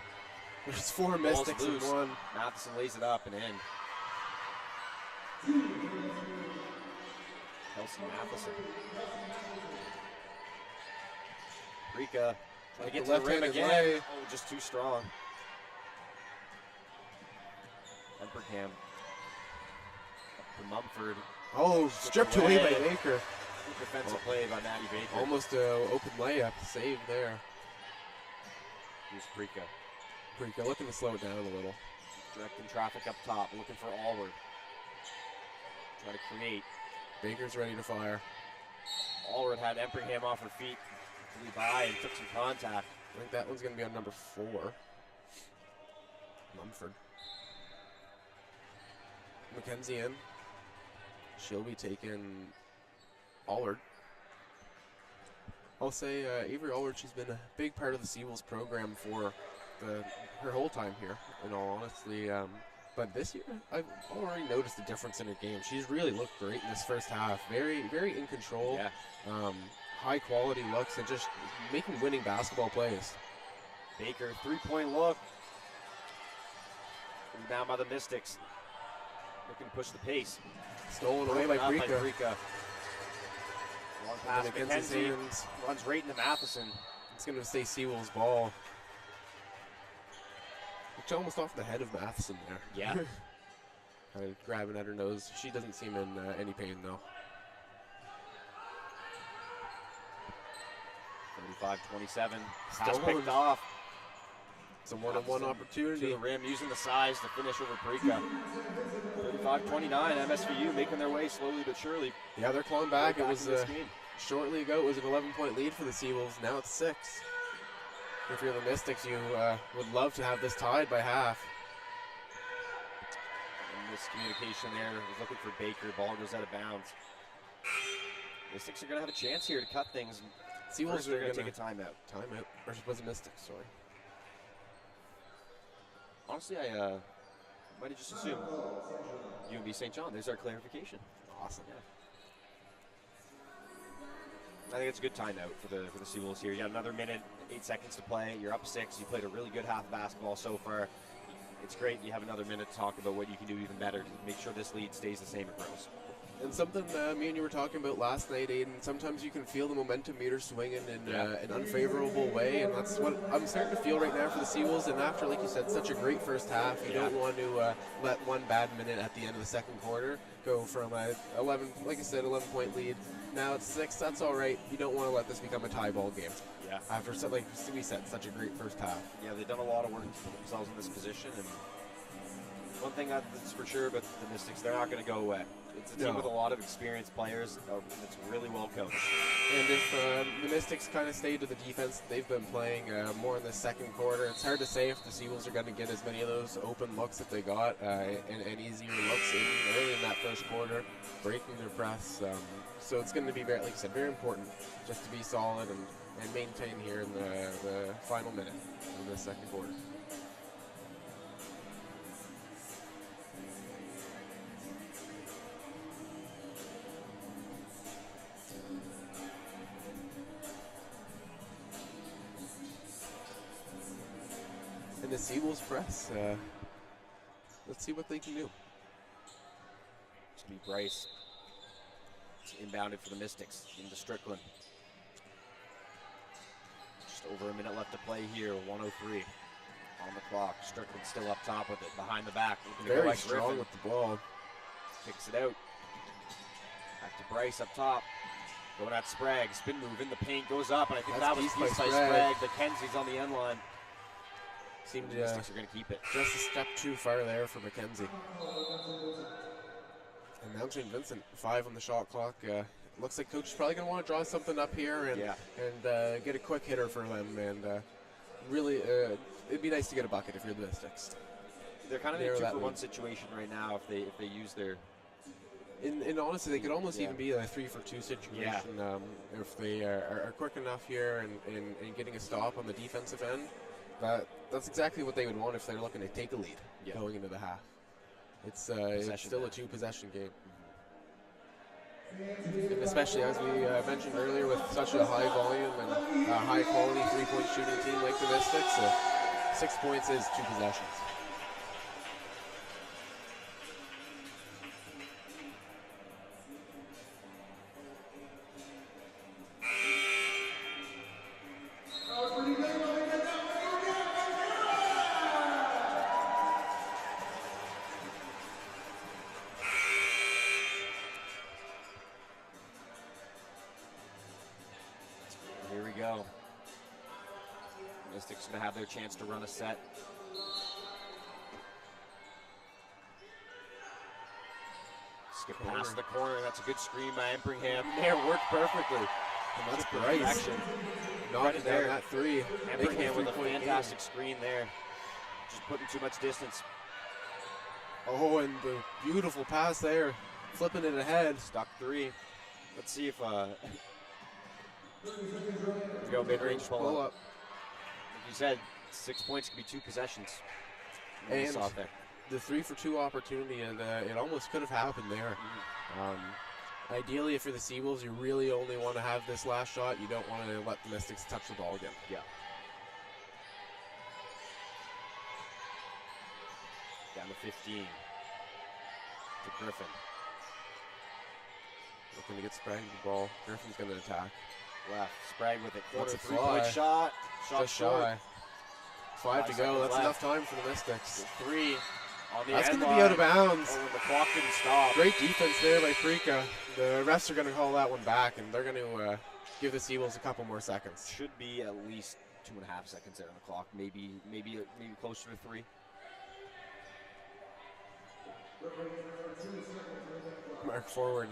There's 4 Mystics in one. Matheson lays it up and in. Kelsey Matheson. Prika trying to get to the rim again. Oh, just too strong. Emperham. Up to Mumford. Oh, stripped away by Baker. Good defensive play by Maddie Baker. Almost an open layup. Save there. Here's Prika. Prika looking to slow it down a little. Directing traffic up top, looking for Allward. Trying to create. Baker's ready to fire. Allward had Emperham off her feet. Flew by and took some contact. I think that one's going to be on number 4. Mumford. Mackenzie in. She'll be taking Allward. I'll say Avery Allward, she's been a big part of the Seawolves program for her whole time here, in all honesty. But this year, I've already noticed a difference in her game. She's really looked great in this first half. Very, very in control. Yeah. High quality looks and just making winning basketball plays. Baker, 3-point look. Down by the Mystics. Looking to push the pace. Stolen away by Prika. Long pass to Mackenzie. Runs right into Matheson. It's going to stay Seawolves' ball. It's almost off the head of Matheson there. Yeah. Kind of grabbing at her nose. She doesn't seem in any pain, though. 35-27. Pass picked off. It's a one-on-one opportunity. To the rim, using the size to finish over Prika. 35-29. MSVU making their way slowly but surely. Yeah, they're clawing back. It was shortly ago. It was an 11-point lead for the Seawolves. Now it's 6. If you're the Mystics, you would love to have this tied by half. And miscommunication there. Was looking for Baker. Ball goes out of bounds. Mystics are going to have a chance here to cut things. Seawolves are going to take a timeout. Timeout. Or was it Mystics? Sorry. Honestly, I might have just assumed UNB St. John. There's our clarification. Awesome. Yeah. I think it's a good timeout for the Seawolves here. You got another minute, 8 seconds to play. You're up 6. You played a really good half of basketball so far. It's great. You have another minute to talk about what you can do even better to make sure this lead stays the same and grows. And something me and you were talking about last night, Aiden, sometimes you can feel the momentum meter swinging in an unfavorable way, and that's what I'm starting to feel right now for the Seawolves. And after, like you said, such a great first half, you don't want to let one bad minute at the end of the second quarter go from a 11-point lead. Now it's 6. That's all right. You don't want to let this become a tie ball game. Yeah. After, like we said, such a great first half. Yeah, they've done a lot of work to put themselves in this position, and One thing that's for sure about the Mystics, they're not going to go away. It's a team with a lot of experienced players. It's really well coached. And if the Mystics kind of stay to the defense they've been playing more in the second quarter, it's hard to say if the Seagulls are going to get as many of those open looks that they got and easier looks early in that first quarter, breaking their press. So it's going to be, very, like I said, very important just to be solid and maintain here in the final minute of the second quarter. And the Seagulls press, let's see what they can do. It's going to be Bryce. It's inbounded for the Mystics into Strickland. Just over a minute left to play here, 1:03 on the clock. Strickland still up top with it, behind the back. Very strong with the ball. Kicks it out. Back to Bryce up top. Going at Sprague, spin move in the paint, goes up, and I think that was piece by Sprague. McKenzie's on the end line. Seemed the Mystics are going to keep it. Just a step too far there for McKenzie. And now St. Vincent, 5 on the shot clock. Looks like coach is probably going to want to draw something up here and get a quick hitter for them. And really, it'd be nice to get a bucket if you're the Mystics. They're kind of in a 2-for-1 situation right now if they use their. And honestly, they could almost even be a 3-for-2 situation if they are quick enough here and getting a stop on the defensive end. That's exactly what they would want if they're looking to take a lead going into the half. It's still a 2-possession game. And especially as we mentioned earlier, with such a high volume and high quality 3-point shooting team like the Mystics, 6 points is 2 possessions. Here we go. Mystics going to have their chance to run a set. Skip past the corner. That's a good screen by Empringham. There, worked perfectly. And that's Bryce. Knocking down that 3. Empringham with a fantastic screen there. Just putting too much distance. Oh, and the beautiful pass there. Flipping it ahead. Stuck 3. Let's see if go mid-range pull up. Like you said, 6 points could be 2 possessions. And the 3-for-2 opportunity, and it almost could have happened there. Ideally, if you're the Seagulls, you really only want to have this last shot. You don't want to let the Mystics touch the ball again. Yeah. Down to 15. To Griffin. Looking to get Sprague the ball. Griffin's going to attack. Left, Sprague with it. That's a 3-point shot. Just shy. 5 to go. That's enough time for the Mystics. 3 on the That's going to be out of bounds. Oh, the clock didn't stop. Great defense there by Prika. The refs are going to call that one back, and they're going to give the Seagulls a couple more seconds. Should be at least 2.5 seconds there on the clock. Maybe closer to 3. Mark Forward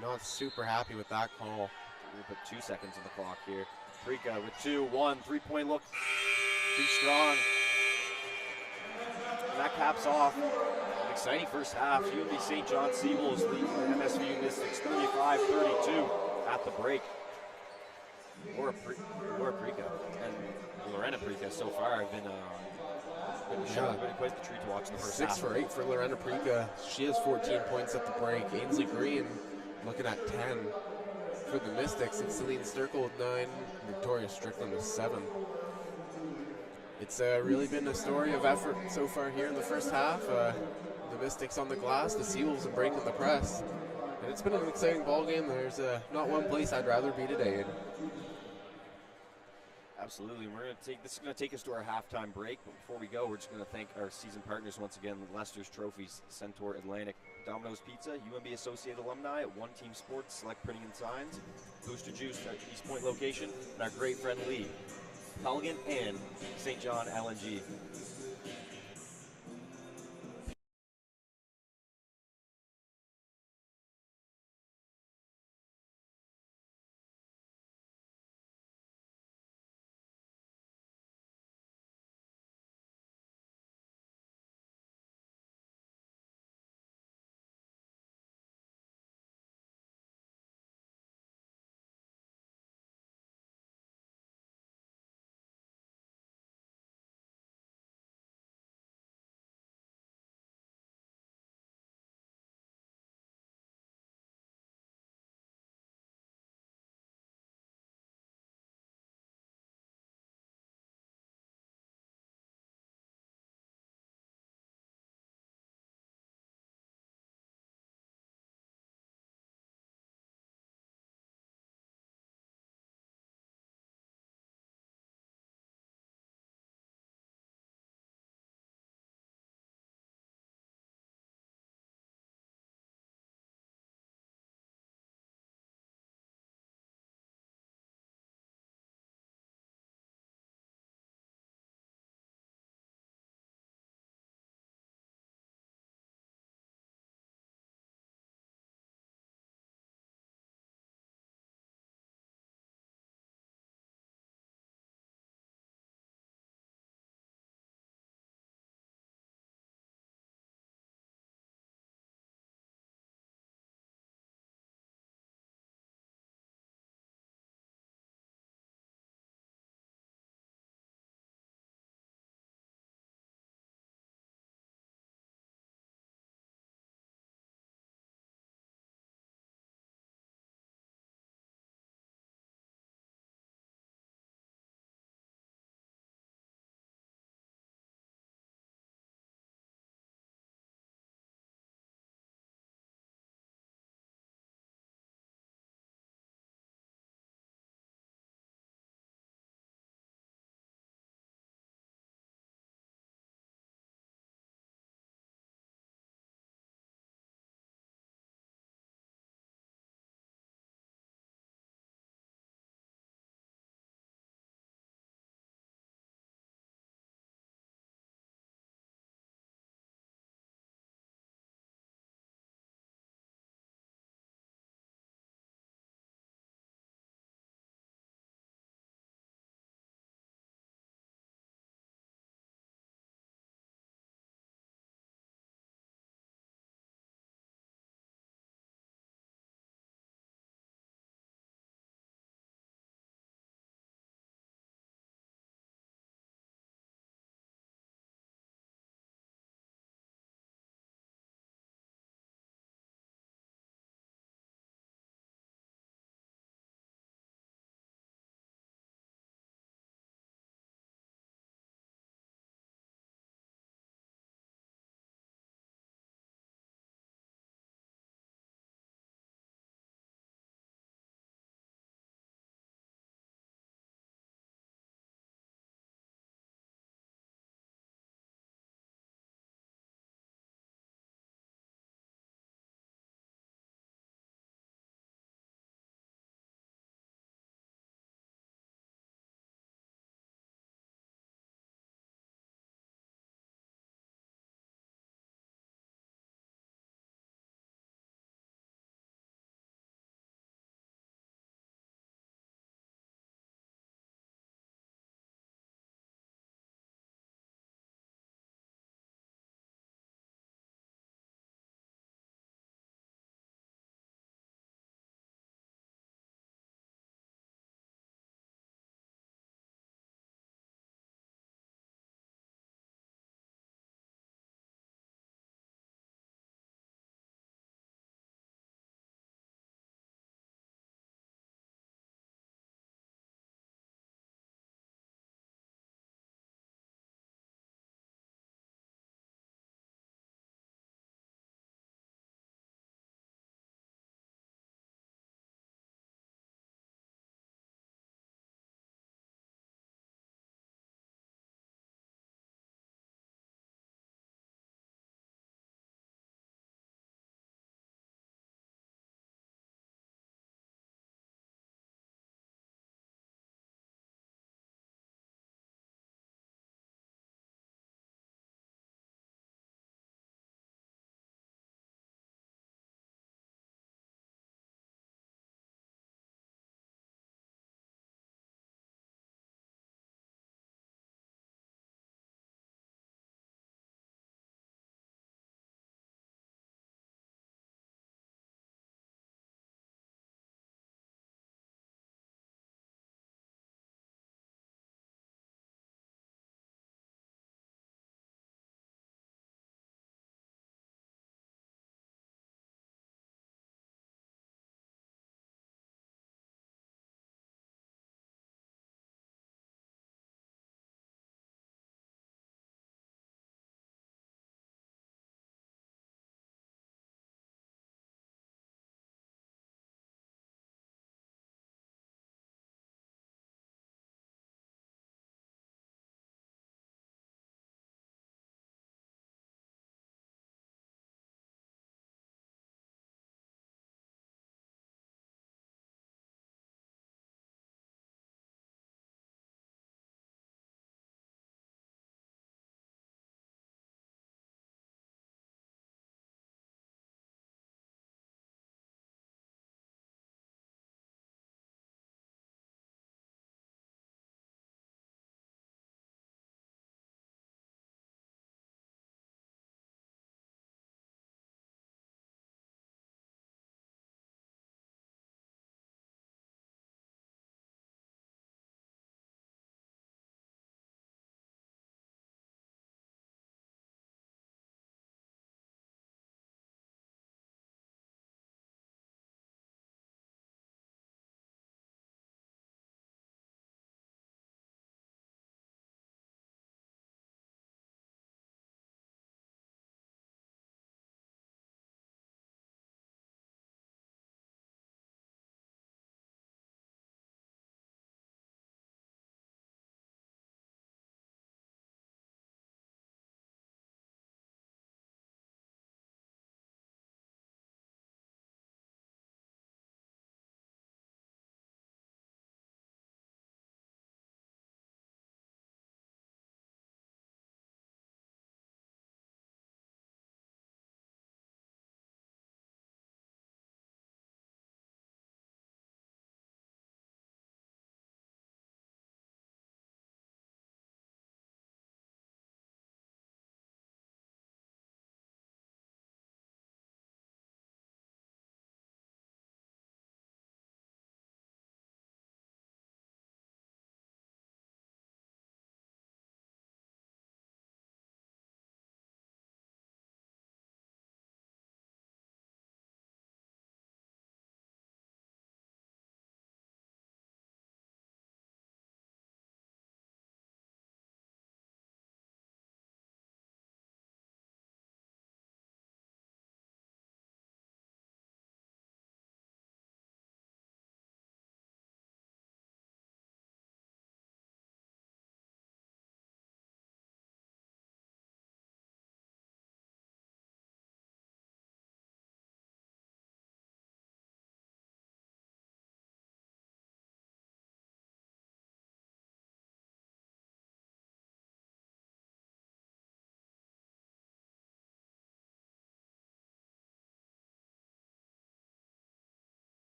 not super happy with that call. We'll put 2 seconds on the clock here. Prika with 2, 1, 3-point look. Too strong. And that caps off an exciting first half. UNB St. John Seagulls lead the MSVU Mystics 35-32 at the break. Laura Prika and Lorena Prika so far have been quite the treat to watch in the first half. 6 for 8 for Lorena Prika. She has 14 points at the break. Ainsley Green looking at 10 for the Mystics. It's Celine Sturkle with 9. Victoria Strickland with 7. It's really been a story of effort so far here in the first half. The Mystics on the glass, the Seagulls are breaking the press. And it's been an exciting ball game. There's not one place I'd rather be today. Absolutely. This is going to take us to our halftime break. But before we go, we're just going to thank our season partners once again: Lester's Trophies, Centaur Atlantic, Domino's Pizza, UNB Associate Alumni at One Team Sports, Select Printing and Signs, Booster Juice at East Point location, and our great friend Lee, Pelican, and St. John LNG.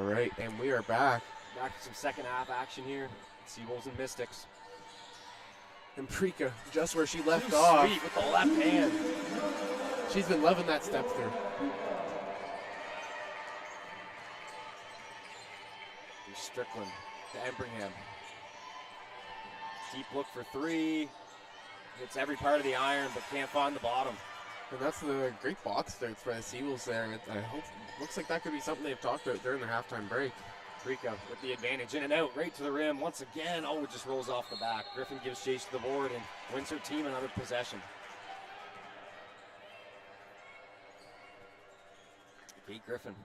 All right, and we are back. Back to some second half action here. Seawolves and Mystics. And Prika, just where she left Too off. sweet with the left hand. She's been loving that step through. Here's Strickland to Empringham. Deep look for three. Hits every part of the iron, but can't find the bottom. And that's the great box starts by the Seawolves there. I hope, looks like that could be something they've talked about during the halftime break. Prika with the advantage, in and out, right to the rim. Once again, oh, it just rolls off the back. Griffin gives chase to the board and wins her team another possession. Kate Griffin,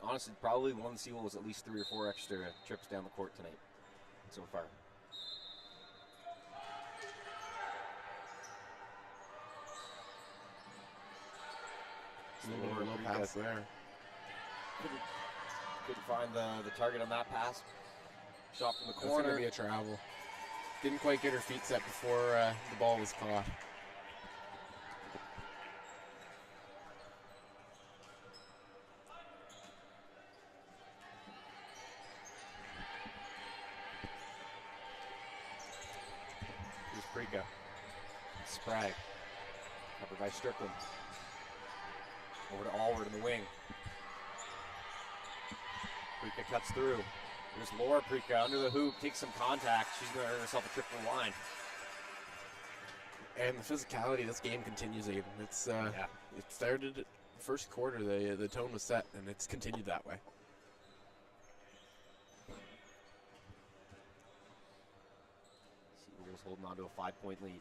honestly, probably won the Seawolves at least 3 or 4 extra trips down the court tonight so far. Low pass there. Couldn't find the target on that pass. Shot from the That's going corner. to be a travel. Didn't quite get her feet set before the ball was caught. Here's Prika. Sprague. Covered by Strickland. Over to Allward in the wing. Prika cuts through. Here's Laura Prika under the hoop, takes some contact. She's going to earn herself a trip from the line. And the physicality of this game continues, Aiden. It's It started the first quarter, the tone was set, and it's continued that way. Seawolves holding on to a 5-point lead.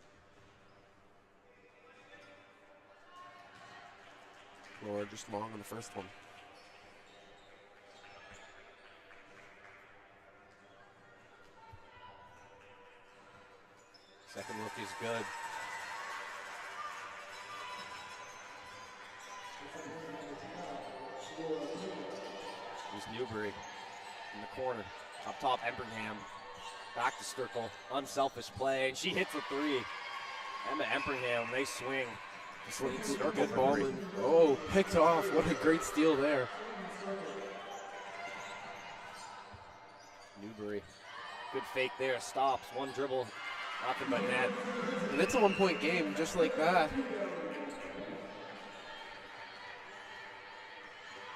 Laura just long on the first one. Second look is good. Here's Newbury in the corner. Up top, Empringham. Back to Sturkle. Unselfish play, and she hits a three. Emma Empringham, they swing. Just leads Sturkle Good for ball three. in. Oh, picked off. What a great steal there. Newbury, good fake there. Stops, one dribble, nothing but net. And it's a 1-point game, just like that.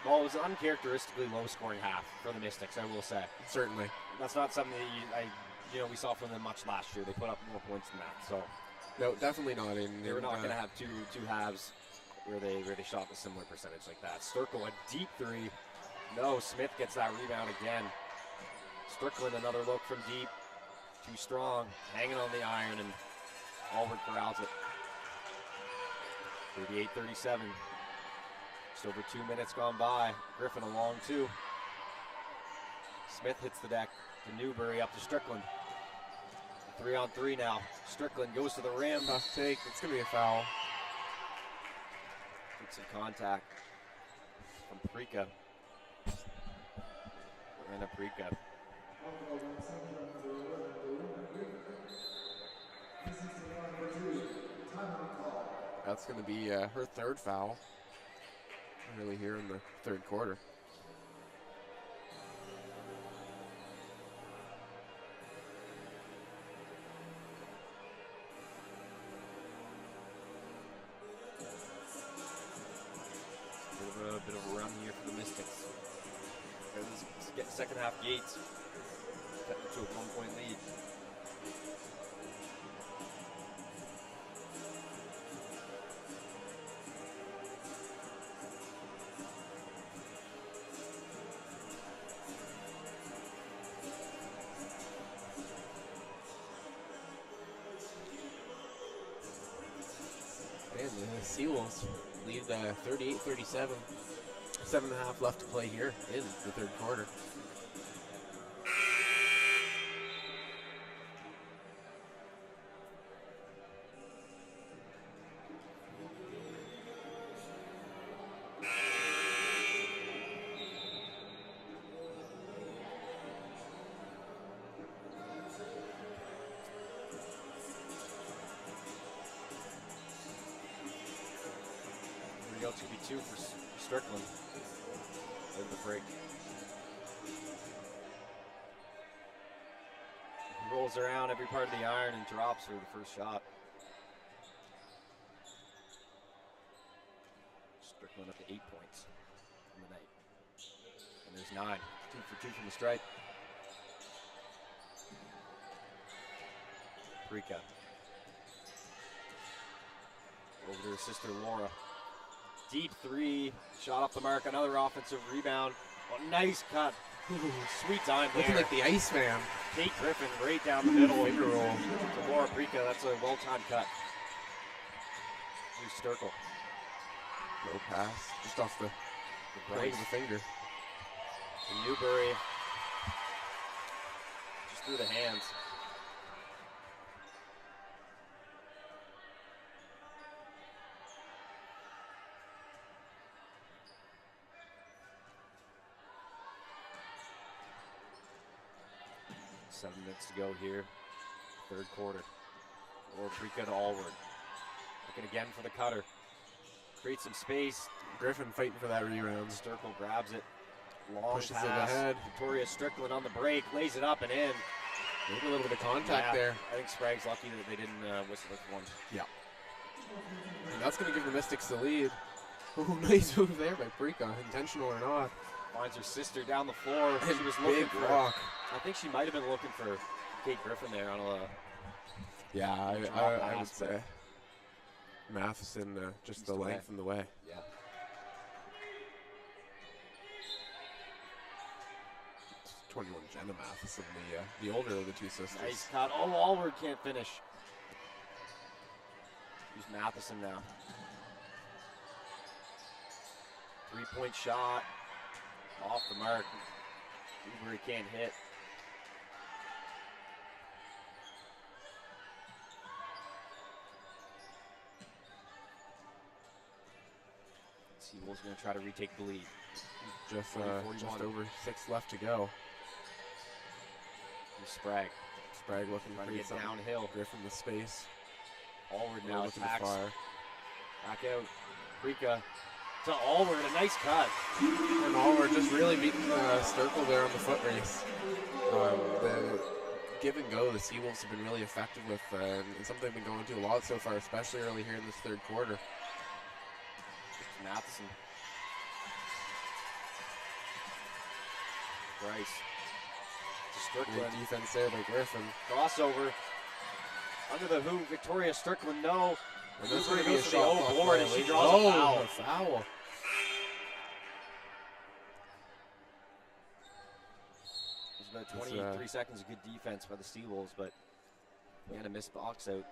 Well, it was an uncharacteristically low-scoring half for the Mystics, I will say. Certainly. That's not something that we saw from them much last year. They put up more points than that, so No, definitely not. And they were not going to have two halves where they shot a similar percentage like that. Sturkle, a deep three. No, Smith gets that rebound again. Strickland, another look from deep. Too strong, hanging on the iron, and Allward corrals it. 38-37. Just over 2 minutes gone by. Griffin a long two. Smith hits the deck to Newbury, up to Strickland. 3-on-3 now. Strickland goes to the rim. Tough take. It's going to be a foul. Gets some contact from Prika. And a Prika. That's going to be her third foul. Really here in the third quarter. Bit of a run here for the Mystics. Get second half Gates. Cut to a 1-point lead. And the Seawolves lead 38-37. 7.5 left to play here in the third quarter. Here we go, 2v2 for Strickland. In the break. circles around every part of the iron and drops for the first shot. Strickland up to 8 points in the night. And there's 9. 2 for 2 from the stripe. Prika. Over to her sister Laura. Deep 3. Shot off the mark. Another offensive rebound. Oh, nice cut. Ooh, sweet time there. Looking like the Iceman. Kate Griffin right down the middle. Finger roll. To Laura Prika. That's a well-timed cut. Here's Sturkle. No pass. Just off the right of the finger. And Newbury. Just through the hands. Seven minutes to go here, third quarter. Laura Prika to Allward. Looking again for the cutter. Create some space. Griffin fighting for that rebound. Sturkle grabs it. Long Pushes it pass. ahead. Victoria Strickland on the break, lays it up and in. Maybe a little bit of contact there. I think Sprague's lucky that they didn't whistle it for one. Yeah. And that's going to give the Mystics the lead. Ooh, nice move there by Prika, intentional or not. Finds her sister down the floor. And She was big looking for. rock. I think she might have been looking for Kate Griffin there on a. Yeah, I would pass, say Matheson just the the way. length and the way. Yeah. It's 21 Jenna Matheson, the older of the two sisters. Nice cut. Oh, Allward can't finish. Here's Matheson now. 3-point shot. Off the mark. Newbury can't hit. Seawolves going to try to retake the lead. Just 41. over 6 left to go. Here's Sprague. Sprague looking Trying to to get get downhill. Griffin the space. Allward Now now looking to attacks. fire. Back out. Prika to Allward. A nice cut. And Allward just really beating Sturkle there on the foot race. The give and go the Seawolves have been really effective with, and something they've been going to a lot so far, especially early here in this third quarter. Matheson. Bryce. To Great Strickland. defense there by Griffin. Crossover. Under the hoop. Victoria Strickland, no. And that's Newbury going to be a goes to the shot old clock board and she violation. draws a foul. A foul. There's about 23 seconds of good defense by the Seawolves, but again, a missed box out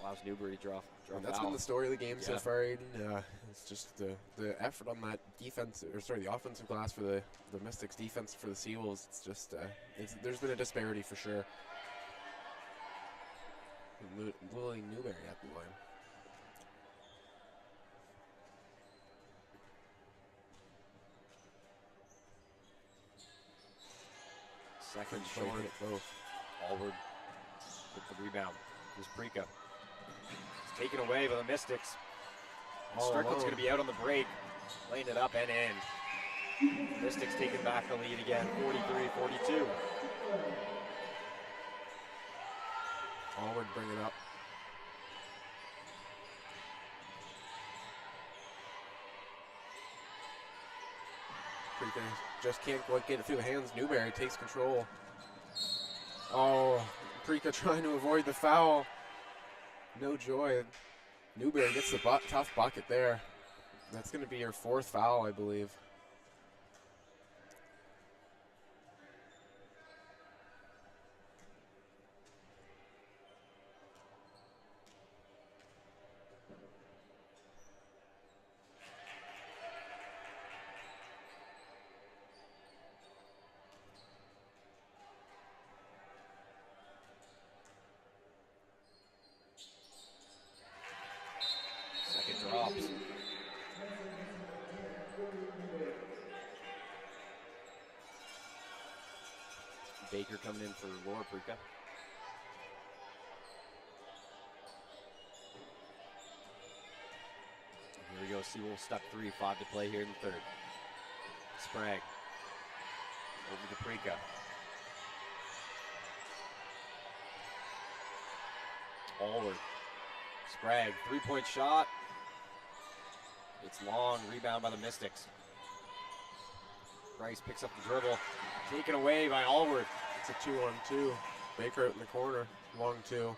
allows Newbury to draw And a that's foul. been the story of the game so Yeah. far, Aiden. It's just the effort on that defense, or sorry, the offensive glass for the Mystics, defense for the Seawolves. It's just there's been a disparity for sure. Lily Newberry at the line. Second Short short. hit both. Allward with the rebound. Here's Prika. It's taken away by the Mystics. All Strickland's alone. going to be out on the break. Laying it up and in. Mystics taking back the lead again, 43-42. Allward bring it up. Prika just can't quite get it through the hands. Newberry takes control. Oh, Prika trying to avoid the foul. No joy. Newberry gets the tough bucket there. That's going to be her 4th foul, I believe. Second drops. Baker coming in for Laura Prika. Here we go, Seawolves stuck 3, 5 to play here in the third. Sprague. Over to Prika. Allward. Sprague, three-point shot. It's long, rebound by the Mystics. Bryce picks up the dribble, taken away by Allward. It's a 2-on-2. Baker out in the corner, long 2.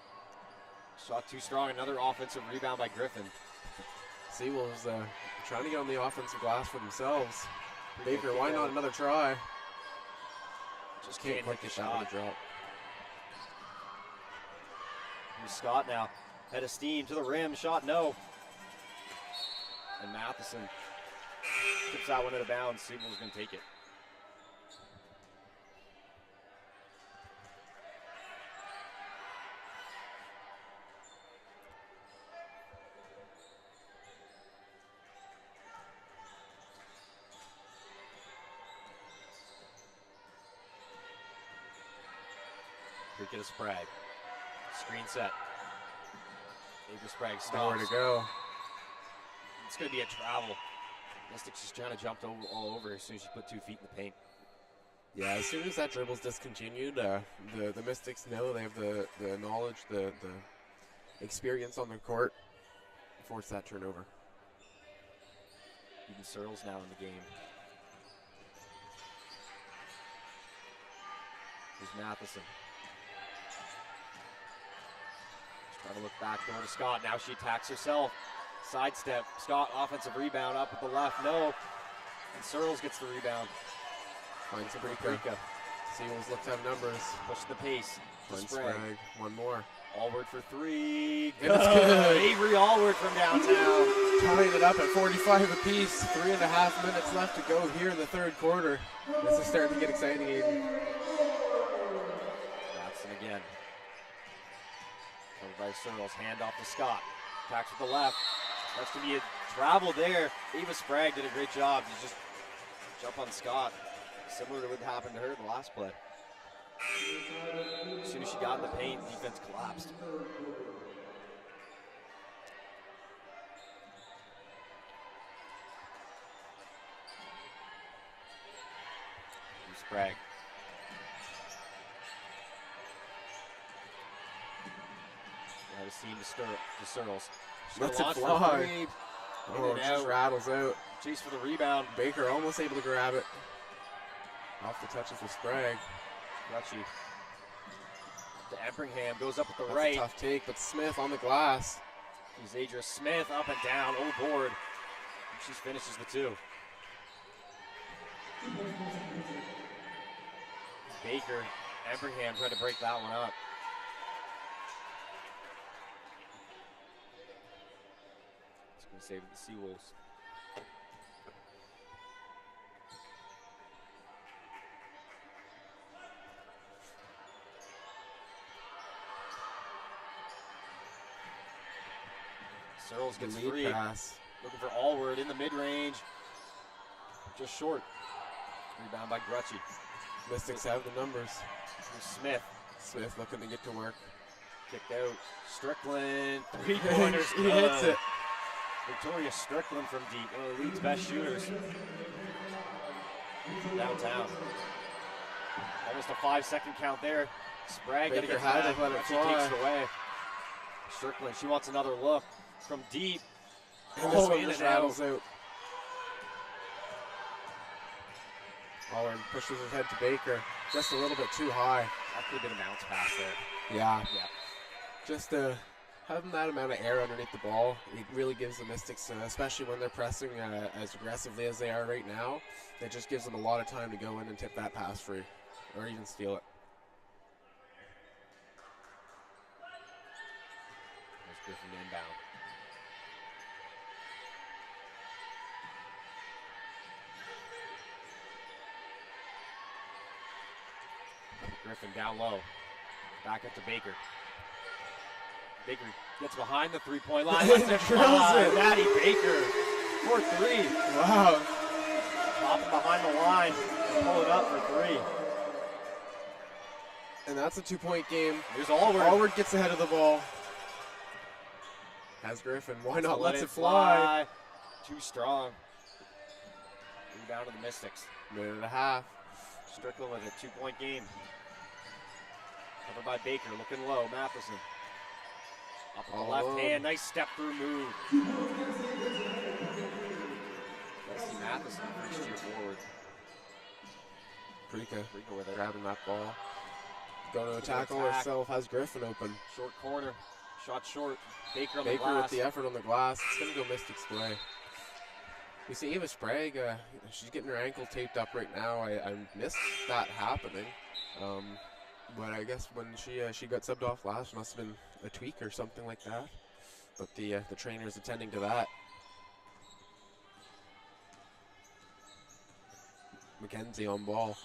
Shot too strong, another offensive rebound by Griffin. Seawolves trying to get on the offensive glass for themselves. Pretty Baker, good why kick not out. another try? Just Can't can't quite hit the get that one shot. to drop. Here's Scott now. Head of steam to the rim, shot no. And Matheson tips that one out of bounds. Siebel's gonna take it. Free kick to Sprague. Screen set. Avery Sprague Nowhere stops. to go. It's going to be a travel. Mystics just trying to jump all over as soon as she put 2 feet in the paint. Yeah, as soon as that dribble's discontinued, the Mystics know they have the knowledge, the experience on the court to force that turnover. Even Searles now in the game. Here's Matheson. She's trying to look back door to Scott. Now she attacks herself. Sidestep. Scott offensive rebound up with the left. No. And Searles gets the rebound. Finds Paprika. Paprika. Seawolves look to have numbers. Push the pace. Finds Sprague. Sprague. One more. Allward for 3. And it's good. Avery Allward from downtown. Tying it up at 45 apiece. 3.5 minutes left to go here in the third quarter. This is starting to get exciting, Aiden. Matson again. Covered by Searles. Hand off to Scott. Attacks with the left. That's going to be a travel there. Ava Sprague did a great job to just jump on Scott. Similar to what happened to her in the last play. As soon as she got in the paint, defense collapsed. Here's Sprague. Now to seam to Searles. Lets it Launch for fly. 3. In Oh, and it just out. rattles out. Chase for the rebound. Baker almost able to grab it. Off the touches for Sprague. Gretschy. To Epringham, goes up with the That's right. a tough take, but Smith on the glass. Here's Adria Smith up and down, oh board. She finishes the 2. Baker, Epringham tried to break that one up. It's going to save the Seawolves. Searles gets Lead 3. pass. Looking for Allward in the mid-range. Just short. Rebound by Gretschy. Mystics have the numbers. Here's Smith. Smith looking to get to work. Kicked out. Strickland. 3-pointers. He hits it. Victoria Strickland from deep. One of the league's best shooters. Downtown. Almost a 5-second count there. Sprague got to Baker get had back. to let it She takes fly. it away. Strickland, she wants another look from deep. And this one in just and out. rattles out. Allward pushes his head to Baker. Just a little bit too high. That could have been a bounce pass there. Yeah. Yeah. Just having that amount of air underneath the ball, it really gives the Mystics, especially when they're pressing as aggressively as they are right now, it just gives them a lot of time to go in and tip that pass free or even steal it. There's Griffin inbound. Griffin down low. Back up to Baker. Baker gets behind the three-point line. Lets it Drills fly. it. Maddie Baker for 3. Wow. Popping behind the line and pull it up for 3. And that's a 2-point game. Here's Allward. Allward gets ahead of the ball. Has Griffin. Why not? Let Lets it fly. Too strong. Rebound to the Mystics. Minute and a half. Strickland with a 2-point game. Covered by Baker, looking low. Matheson. Up with the left hand, nice step through move. Leslie Matheson, first year forward. Prika with it. grabbing that ball. Going to tackle herself, has Griffin open. Short corner, shot short. Baker on Baker the glass. with the effort on the glass. It's going to go Mystics play. We see Ava Sprague, she's getting her ankle taped up right now. I missed that happening. But I guess when she got subbed off last, must have been a tweak or something like that. But the trainer is attending to that. McKenzie on ball.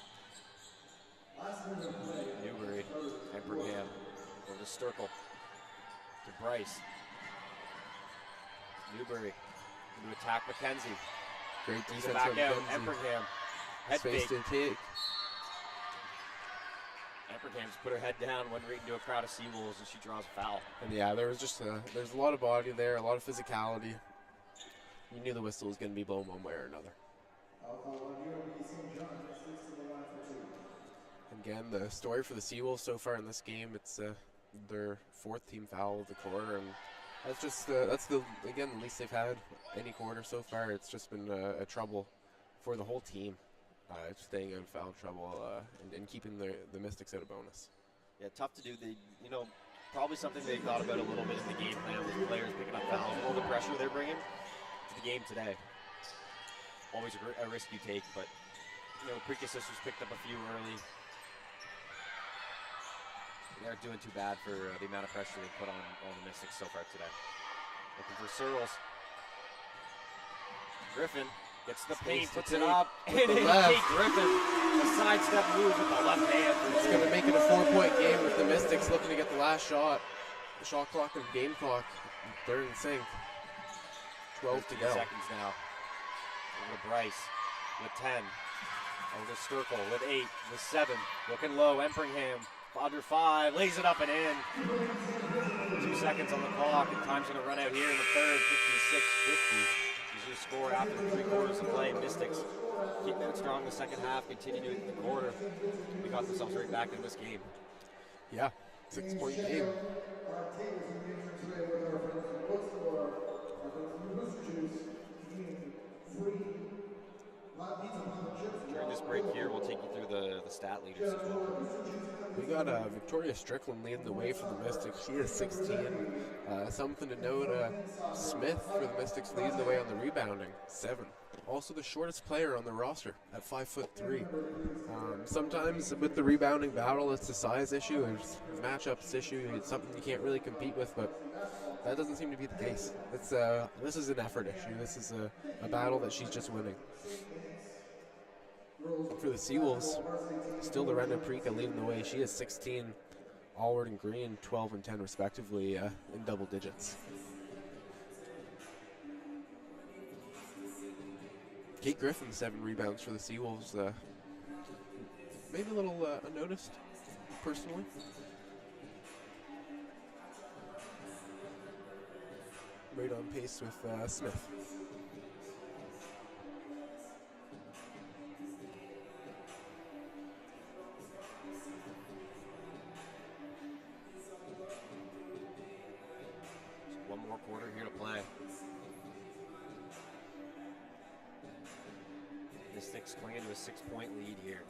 Newbury, Epperham, over to Sturkle, to Bryce. Newbury, to attack McKenzie. Great defense back from out, McKenzie. Epperham, head Space fake. to take. Epperham's put her head down, went right into a crowd of Seawolves, and she draws a foul. And yeah, there was just there's a lot of body there, a lot of physicality. You knew the whistle was going to be blown one way or another. Again, the story for the Seawolves so far in this game, it's their fourth team foul of the quarter, and that's just the least they've had any quarter so far. It's just been a trouble for the whole team, staying out of foul trouble and keeping the Mystics out of bonus. Yeah, tough to do. Probably something they thought about a little bit in the game plan with players picking up fouls, all the pressure they're bringing to the game today. Always a risk you take, but Prika Sisters picked up a few early. They aren't doing too bad for the amount of pressure they put on the Mystics so far today. Looking for Searles. Griffin gets the paint, puts it up, and it's Kate Griffin. A sidestep move with the left hand. It's going to make it a 4-point game with the Mystics looking to get the last shot. The shot clock and game clock, they're in sync. 12 to go. Seconds now. Over to Bryce with 10. Over to Sturkle with 8, with 7. Looking low, Empringham. Under 5, lays it up and in. 2 seconds on the clock, and time's going to run out here in the third. 56-50 is your score after 3 quarters of play. Mystics keeping it strong in the second half, continuing in the quarter. We got themselves right back in this game. Yeah, 6-point game. During this break here, we'll take you through the stat leaders as well. We got Victoria Strickland leading the way for the Mystics. She is 16. Something to note, Smith for the Mystics leading the way on the rebounding, 7. Also the shortest player on the roster at 5'3". Sometimes with the rebounding battle, it's a size issue, it's a matchups issue, it's something you can't really compete with, but that doesn't seem to be the case. This is an effort issue. This is a battle that she's just winning. For the Seawolves, still Lorena Prika leading the way. She is 16. Allward and Green, 12 and 10 respectively, in double digits. Kate Griffin, 7 rebounds for the Seawolves. Maybe a little unnoticed, personally. Right on pace with Smith. One more quarter here to play. Mystics clinging to a 6-point lead here.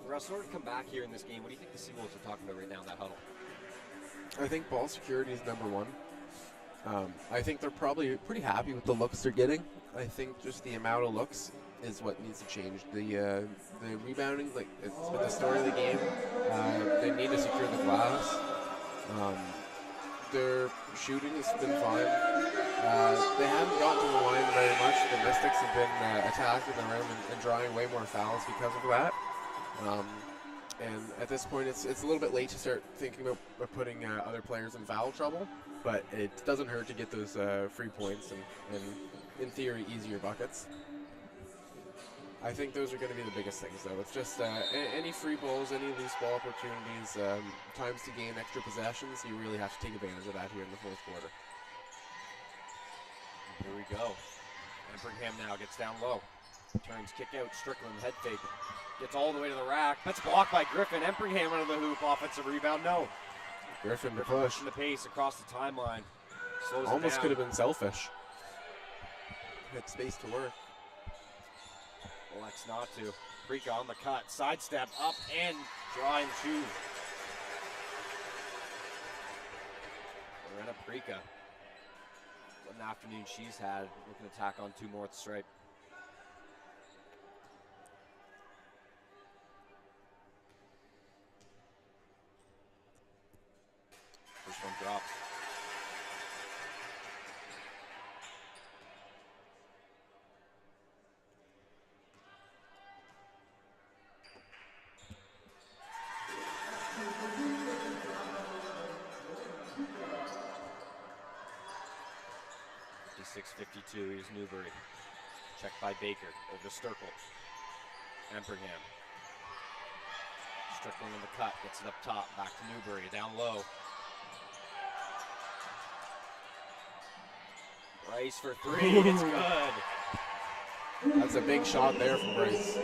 Russ, sort of come back here in this game. What do you think the Seawolves are talking about right now in that huddle? I think ball security is number 1. I think they're probably pretty happy with the looks they're getting. I think just the amount of looks is what needs to change. The rebounding, like it's been the story of the game. They need to secure the glass. Their shooting has been fine. They haven't gotten to the line very much. The Mystics have been attacking the rim and drawing way more fouls because of that. And at this point, it's a little bit late to start thinking about putting other players in foul trouble, but it doesn't hurt to get those free points and in theory, easier buckets. I think those are going to be the biggest things, though. It's just any free balls, any loose ball opportunities, times to gain extra possessions. You really have to take advantage of that here in the fourth quarter. Here we go. Empringham now gets down low. Turns, kick out, Strickland, head fake. Gets all the way to the rack. That's blocked by Griffin. Empringham under the hoop. Offensive rebound, no. Griffin to push. Pushing the pace across the timeline. Slows it Almost down. could have been selfish. Had space to work. Elects not to. Prika on the cut. Sidestep up and drawing the shoe. Lorena Prika. What an afternoon she's had. Looking to tack on 2 more at the stripe. First one dropped. Here's Newbury. Checked by Baker. Over to Sturkle. Empringham. Strickland in the cut. Gets it up top. Back to Newbury. Down low. Bryce for 3. It's good. That's a big shot there from Bryce.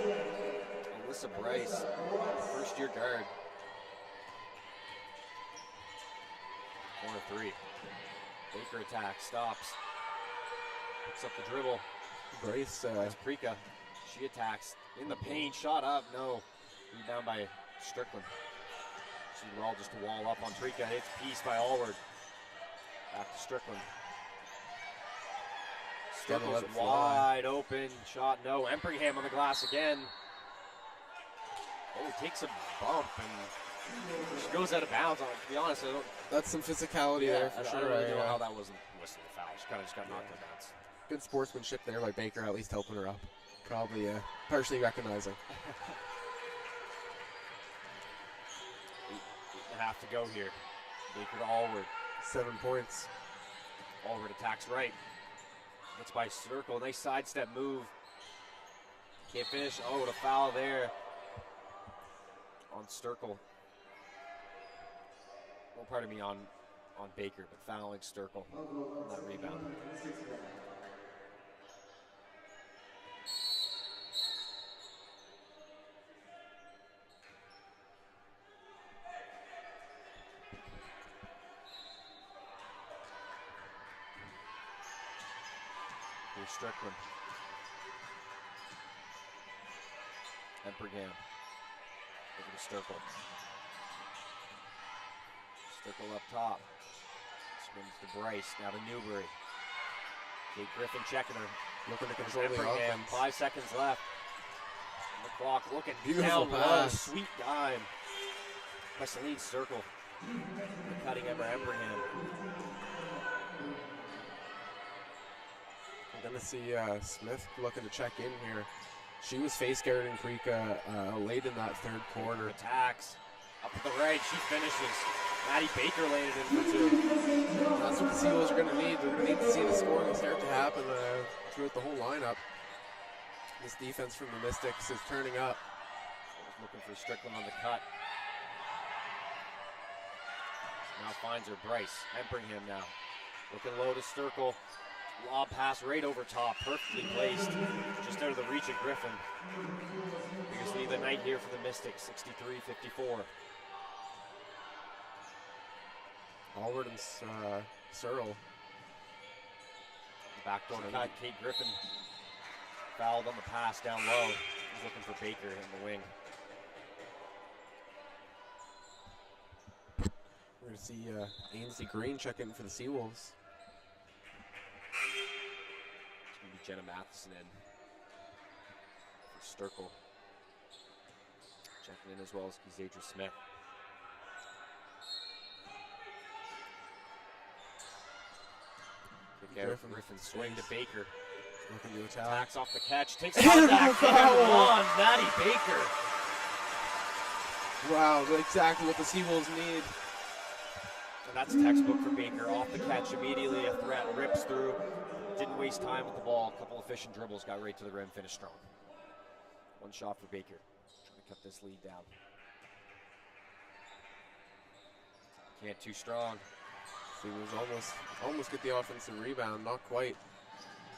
Alyssa Bryce. First year guard. Corner 3. Baker attack. Stops. Picks up the dribble. Bryce. That's Prika. She attacks. In the paint. Shot up. No. Rebound by Strickland. She well just to wall up on Prika. Hits piece by Allward. Back to Strickland. Strickland's wide open. Shot no. Empringham on the glass again. Oh, takes a bump and she goes out of bounds. To be honest, I don't. That's some physicality there for sure. I don't really know how that wasn't whistled a foul. She kind of just got knocked out of bounds. Good sportsmanship there by Baker, at least helping her up. Probably partially recognizing. 8.5 to go here. Baker to Allward. 7 points. Allward attacks right. Gets by Circle. Nice sidestep move. Can't finish. Oh, the foul there on Sturkle. Well, pardon me, on Baker, but fouling Sturkle on that rebound. Here's Strickland. Empringham. Over to Sturkle. Sturkle up top. Spins to Bryce. Now to Newbury. Kate Griffin checking her. Looking to control the Empringham. offense. 5 seconds left. The clock looking Beautiful down low. pass. Sweet dime by Celine Sturkle. The cutting Emma Empringham. We're going to see Smith looking to check in here. She was face guarding Prika late in that third quarter. Attacks. Up to the right. She finishes. Maddie Baker laid it in for 2. That's what the Seagulls are going to need. They're going to need to see the scoring start to happen throughout the whole lineup. This defense from the Mystics is turning up. Looking for Strickland on the cut. Now finds her Bryce. Empringham now. Looking low to Sturkle. Lob pass right over top. Perfectly placed. Just out of the reach of Griffin. Biggest lead of the night here for the Mystics. 63-54. Allward and Searle. Backdoor cut. Kate Griffin fouled on the pass down low. He's looking for Baker in the wing. We're going to see Ainsley Green check in for the Seawolves. It's going to be Jenna Matheson in for Sturkle. Checking in as well as Zadra Smith. Griffin swing to Baker. Looking to attack. Attacks off the catch. Takes contact. On Maddie Baker. Wow, exactly what the Seawolves need. And that's textbook for Baker. Off the catch immediately. A threat. Rips through. Didn't waste time with the ball. A couple efficient dribbles. Got right to the rim. Finished strong. One shot for Baker. Trying to cut this lead down. Can't too strong. Seawolves almost get the offensive rebound. Not quite.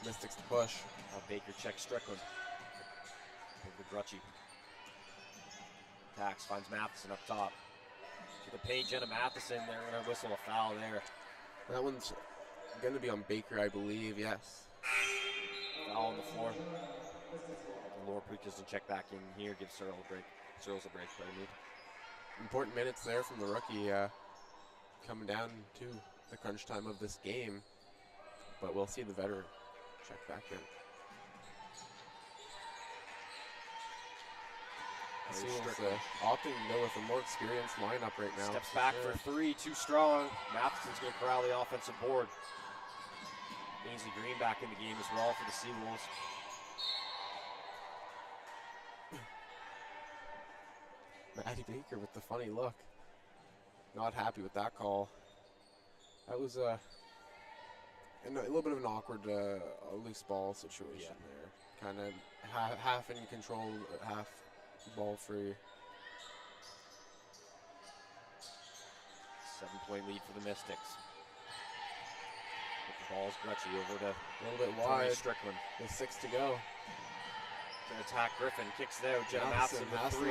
Mystics to push. Now Baker checks Strickland. Grutchy. Tax finds Matheson up top. To the paint, Jenna Matheson. They're going to whistle a foul there. That one's going to be on Baker, I believe, yes. Foul on the floor. And Laura Preek doesn't check back in here, gives Searles a break. Pardon me. Important minutes there from the rookie coming down to the crunch time of this game. But we'll see the veteran check back in. Seals opting to go with a more experienced lineup right now. Steps back for three, too strong. Matheson's going to corral the offensive board. Ainsley Green back in the game as well for the Seawolves. Maddie Baker with the funny look. Not happy with that call. That was a little bit of an awkward loose ball situation there. Kind of half in control, half ball free. 7-point lead for the Mystics. With the ball's Grutchy over to a little bit wide. Strickland. With 6 to go. To attack Griffin, kicks it out. Jenna Matheson with 3,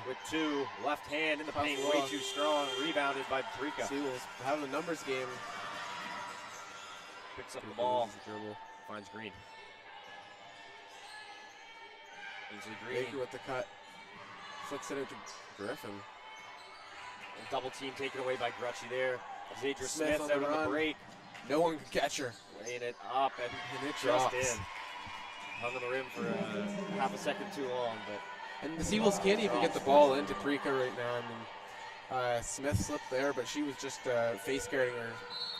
with 2. Left hand in the paint, way too strong. Rebounded by Brika. Seals having a numbers game. Picks up the ball. Finds Green. Ainsley Green. Baker with the cut. Flicks it out to Griffin. And double team taken away by Grutchy there. Zadra Smith out on the break. No one can catch her. Laying it up and it just drops. in. Hung on the rim for half a second too long, but. And the Seawolves can't even get the ball into Prika right now. I mean, Smith slipped there, but she was just face guarding her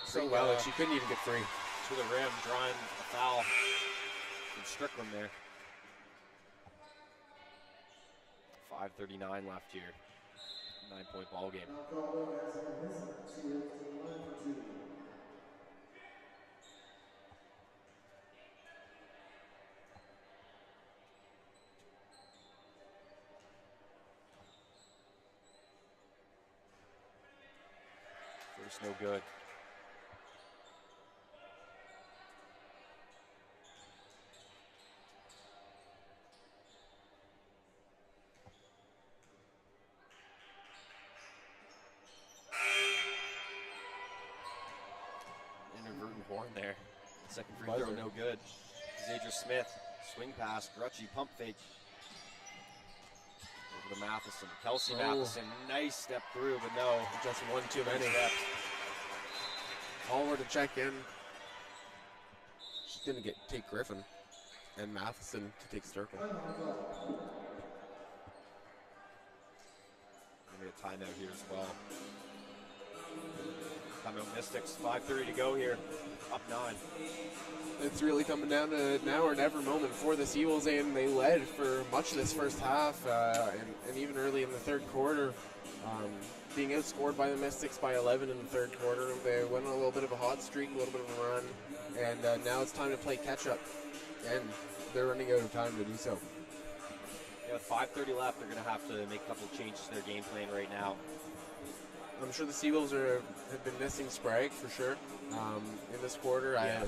so well that she couldn't even get free. To the rim, drawing a foul from Strickland there. 5:39 left here. 9-point ball game. First, no good. Inadvertent horn there. Second free throw, no good. Zadra Smith, swing pass, Grutchy, pump fake. Over to Matheson. Kelsey Matheson, nice step through, but no. Just one too many. Over to check in. She's going to take Griffin and Matheson to take Sterkel. Going to get a timeout here as well. Timeout Mystics, 5:30 to go here, up 9. It's really coming down to now or never moment for the Seawolves, and they led for much of this first half and even early in the third quarter. Being outscored by the Mystics by 11 in the third quarter. They went on a little bit of a hot streak, a little bit of a run, and now it's time to play catch-up, and they're running out of time to do so. Yeah, with 5:30 left, they're going to have to make a couple of changes to their game plan right now. I'm sure the Seawolves have been missing Sprague for sure in this quarter. Yeah.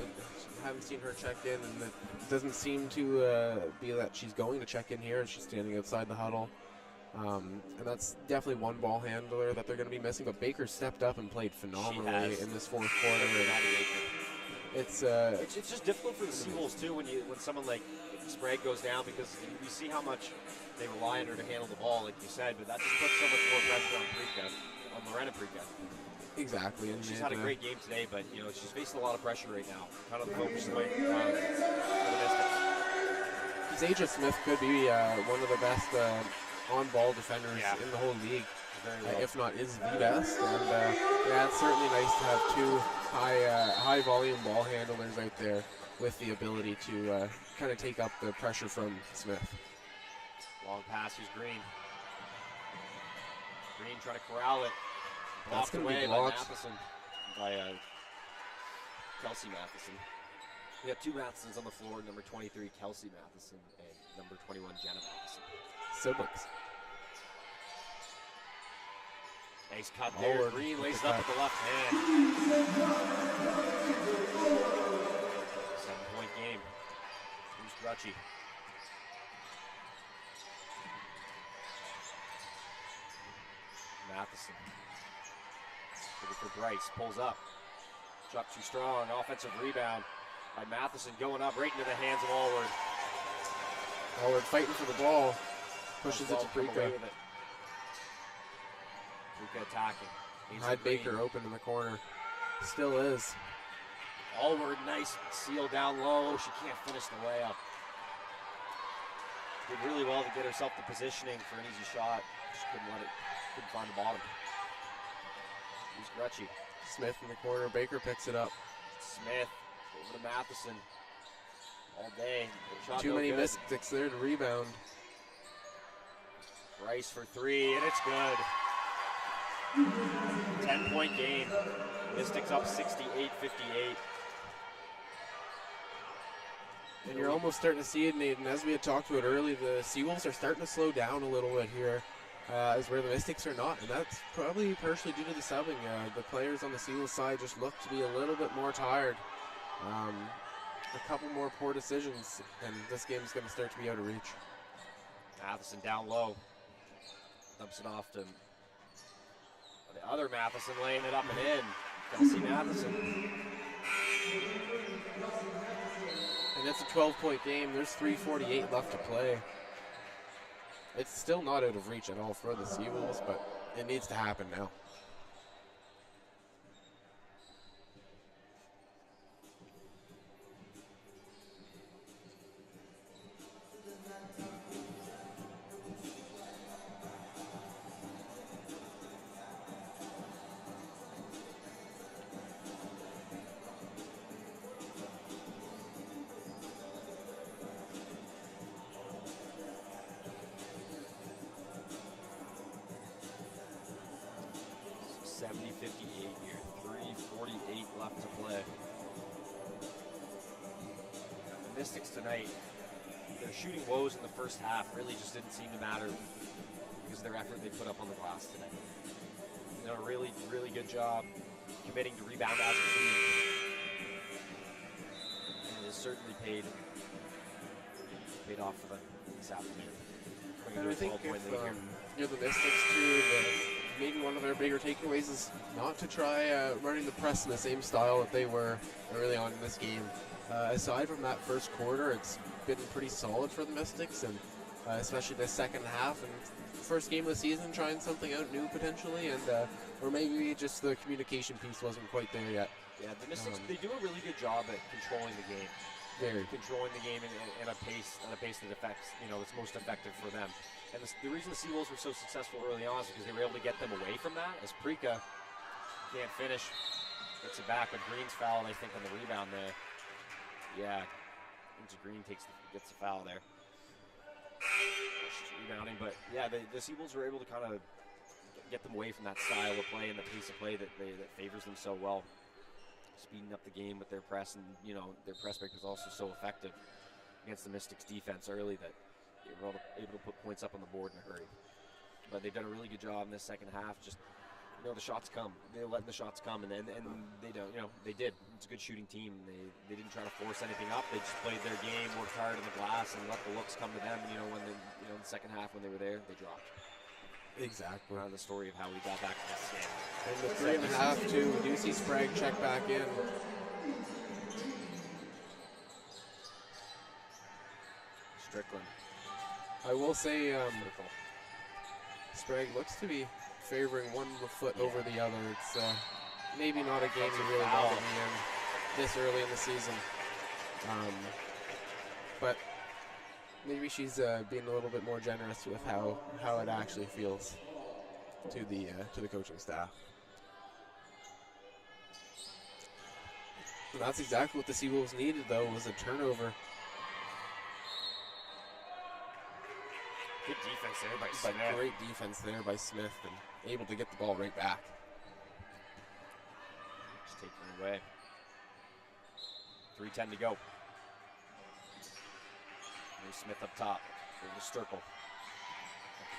I haven't seen her check in, and it doesn't seem to be that she's going to check in here. She's standing outside the huddle. And that's definitely one ball handler that they're going to be missing. But Baker stepped up and played phenomenally in this fourth quarter. It's just difficult for the Seawolves too when someone like Sprague goes down, because you see how much they rely on her to handle the ball, like you said. But that just puts so much more pressure on Lorena Prika. Exactly. And she's had a great game today, but she's facing a lot of pressure right now. Kind of the focus point for the Mystics. Zadra Smith could be one of the best on-ball defenders in the whole league, if not is the best. And it's certainly nice to have two high-volume ball handlers out there with the ability to kind of take up the pressure from Smith. Long pass, here's Green. Green trying to corral it. That's going to be by blocked. Matheson, by Kelsey Matheson. We have two Mathesons on the floor, number 23, Kelsey Matheson, and number 21, Jenna Matheson. Siblings. Nice cut there. Green lays it up with the left hand. 7-point game. Here's Grutchy. Matheson. Looking for Bryce. Pulls up. Shot too strong. Offensive rebound by Matheson going up right into the hands of Allward. Allward fighting for the ball. Pushes it to Prika. Prika. Prika attacking. Had Baker open in the corner. Still is. Allward, nice seal down low. She can't finish the layup. Did really well to get herself the positioning for an easy shot. Just couldn't find the bottom. Here's Gretschy. Smith in the corner. Baker picks it up. Smith over to Matheson. All day. Shot Too many Mystics there to rebound. Rice for three, and it's good. 10-point game. Mystics up 68-58. And you're almost starting to see it, Nathan. As we had talked about earlier, the Seawolves are starting to slow down a little bit here, as where the Mystics are not. And that's probably partially due to the subbing. The players on the Seawolves side just look to be a little bit more tired. A couple more poor decisions, and this game is going to start to be out of reach. Matheson down low. Dumps it off to the other Matheson, laying it up and in. Kelsey Matheson. And it's a 12-point game. There's 3:48 left to play. It's still not out of reach at all for the Seawolves, but it needs to happen now. Tonight, their shooting woes in the first half really just didn't seem to matter because of their effort they put up on the glass tonight. They did a really, really good job committing to rebound as a team. And it has certainly paid off for them this afternoon. And I think if you're the Mystics too, maybe one of their bigger takeaways is not to try running the press in the same style that they were early on in this game. Aside from that first quarter, it's been pretty solid for the Mystics, and especially the second half and first game of the season, trying something out new potentially, and or maybe just the communication piece wasn't quite there yet. Yeah, the Mystics, they do a really good job at controlling the game. Controlling the game at a pace that affects, that's most effective for them. And the reason the Seawolves were so successful early on is because they were able to get them away from that, as Prika can't finish, gets it back, but Green's fouled, I think, on the rebound there. Yeah, Green gets the foul there. She's rebounding, but yeah, the Seawolves were able to kind of get them away from that style of play and the pace of play that favors them so well. Speeding up the game with their press, and their press break was also so effective against the Mystics defense early that they were able to put points up on the board in a hurry. But they've done a really good job in this second half. Just the shots come. They're letting the shots come, and they don't. They did. It's a good shooting team. They didn't try to force anything up. They just played their game, worked hard on the glass, and let the looks come to them. When in the second half when they were there, they dropped. Exactly. The story of how we got back to this game. And the 3.5 too. We do see Sprague check back in. Strickland. I will say, Sprague looks to be favoring one foot over the other. It's maybe not a game you really want to be in this early in the season. But maybe she's being a little bit more generous with how it actually feels to the coaching staff. And that's exactly what the Seawolves needed, though, was a turnover. Good defense there by Smith. But great defense there by Smith, and able to get the ball right back. Just taking it away. 3:10 to go. There's Smith up top. Over to Sturkle.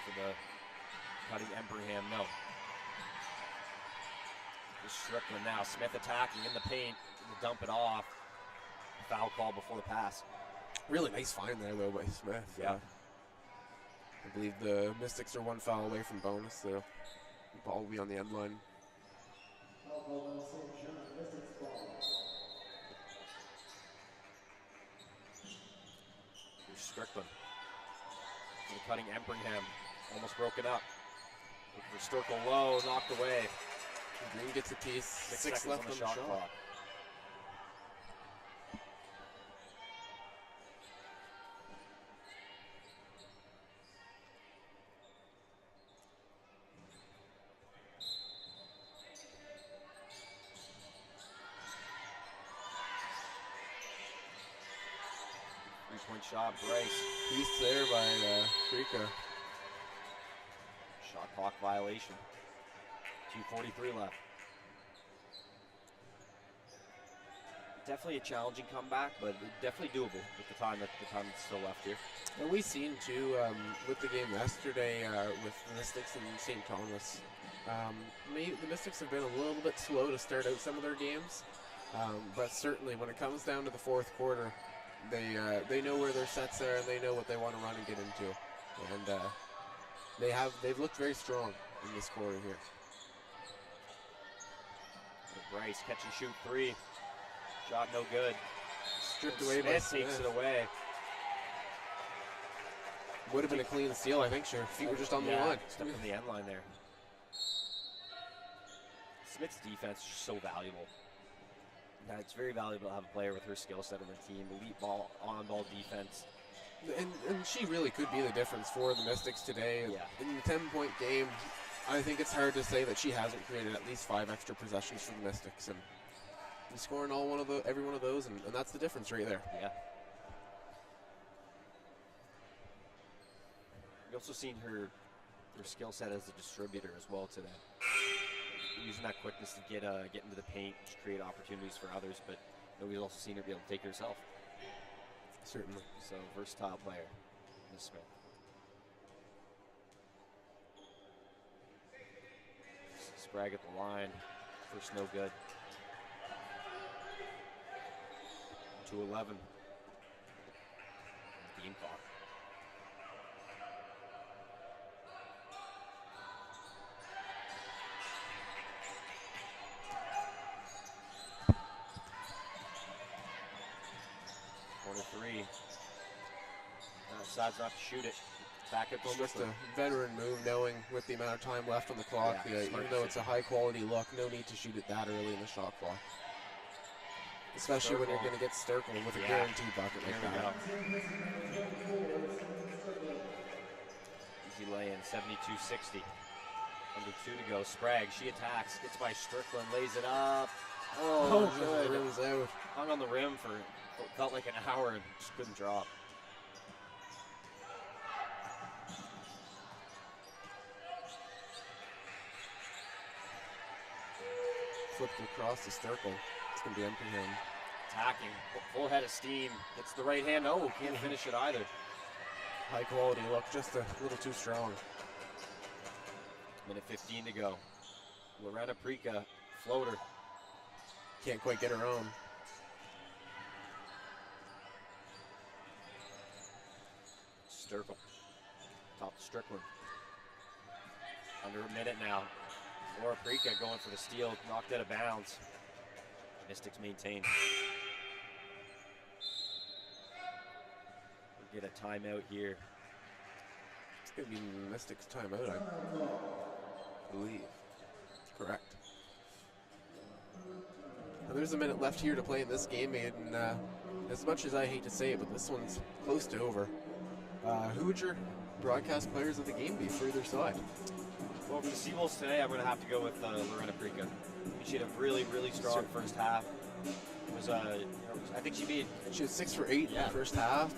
For the cutting Embraham, no. There's Strickland now. Smith attacking in the paint. Dump it off. Foul call before the pass. Really nice find there, though, by Smith. Yeah. I believe the Mystics are one foul away from bonus, so Ball will be on the end line. Here's Strickland. The cutting Empringham. Almost broken up. Looking for Sturkle low, knocked away. Green gets a piece. 6 seconds left on the shot clock. 3-point shot, Bryce. Piece there by Rika. Shot clock violation. 2:43 left. Definitely a challenging comeback, but definitely doable with the time that's still left here. And we've seen too with the game yesterday with the Mystics and St. Thomas. Maybe the Mystics have been a little bit slow to start out some of their games, but certainly when it comes down to the fourth quarter, they know where their sets are and they know what they want to run and get into, and they've looked very strong in this quarter here. Bryce catch and shoot 3. Shot no good. Stripped away by Smith. Takes it away. Would have been a clean steal, I think. Sure, feet were just on the line. Stepped on the end line there. Smith's defense is just so valuable. Now, it's very valuable to have a player with her skill set on the team. Elite on-ball defense. And she really could be the difference for the Mystics today. Yeah. In the 10-point game, I think it's hard to say that she hasn't created at least 5 extra possessions for the Mystics, and he's scoring every one of those, and that's the difference right there. Yeah. We also seen her skill set as a distributor as well today. Using that quickness to get into the paint, to create opportunities for others, but we've also seen her be able to take it herself. Certainly. So versatile player, Ms. Smith. Sprague at the line, first no good. 2:11. Game clock. Corner 3. Decides not to shoot it. Back at Just a veteran move, knowing with the amount of time left on the clock, even though it's a high-quality look, no need to shoot it that early in the shot clock. Especially when you're going to get Sturkle with a guaranteed bucket like that. Easy lay-in, 72-60. Under 2 to go. Sprague, she attacks, gets by Strickland, lays it up. Oh, good. Rims out. Hung on the rim for what felt like an hour and just couldn't drop. Flipped across the Sturkle. It's going to be Empringham. Attacking, full head of steam. Gets the right hand. Oh, can't finish it either. High quality look, just a little too strong. Minute 15 to go. Lorena Prika, floater. Can't quite get her own. Sturkle. Top to Strickland. Under a minute now. Laura Prika going for the steal, knocked out of bounds. Mystics maintain. We'll get a timeout here. It's going to be Mystics timeout, I believe. Correct. Now, there's a minute left here to play in this game, and as much as I hate to say it, but this one's close to over. Who would your broadcast players of the game be for either side? Well, for the Seawolves today, I'm going to have to go with Lorena Prika. She had a really, really strong first half. It was, I think she was 6 for 8 in the first half.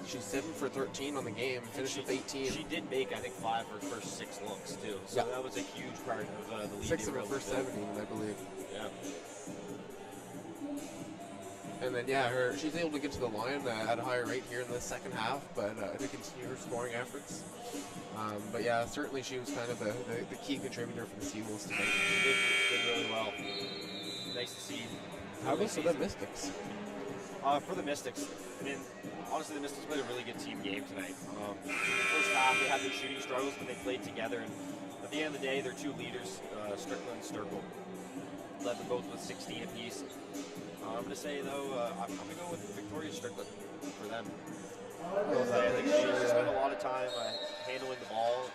She's 7 for 13 on the game. Finished with 18. She did make, I think, 5 of her first 6 looks too. So that was a huge part of the lead. 6 of her first 17, I believe. Yeah. And then she's able to get to the line at a higher rate here in the second half, but to continue her scoring efforts. But yeah, certainly she was kind of the key contributor for the Seawolves tonight. She did really well. Nice to see. How about the Mystics? For the Mystics, I mean, honestly, the Mystics played a really good team game tonight. First half, they had their shooting struggles, but they played together. And at the end of the day, their two leaders, Strickland and Sturkle, led them both with 16 apiece. I'm going to say, though, I'm going to go with Victoria Strickland for them. I think she spent a lot of time handling the ball.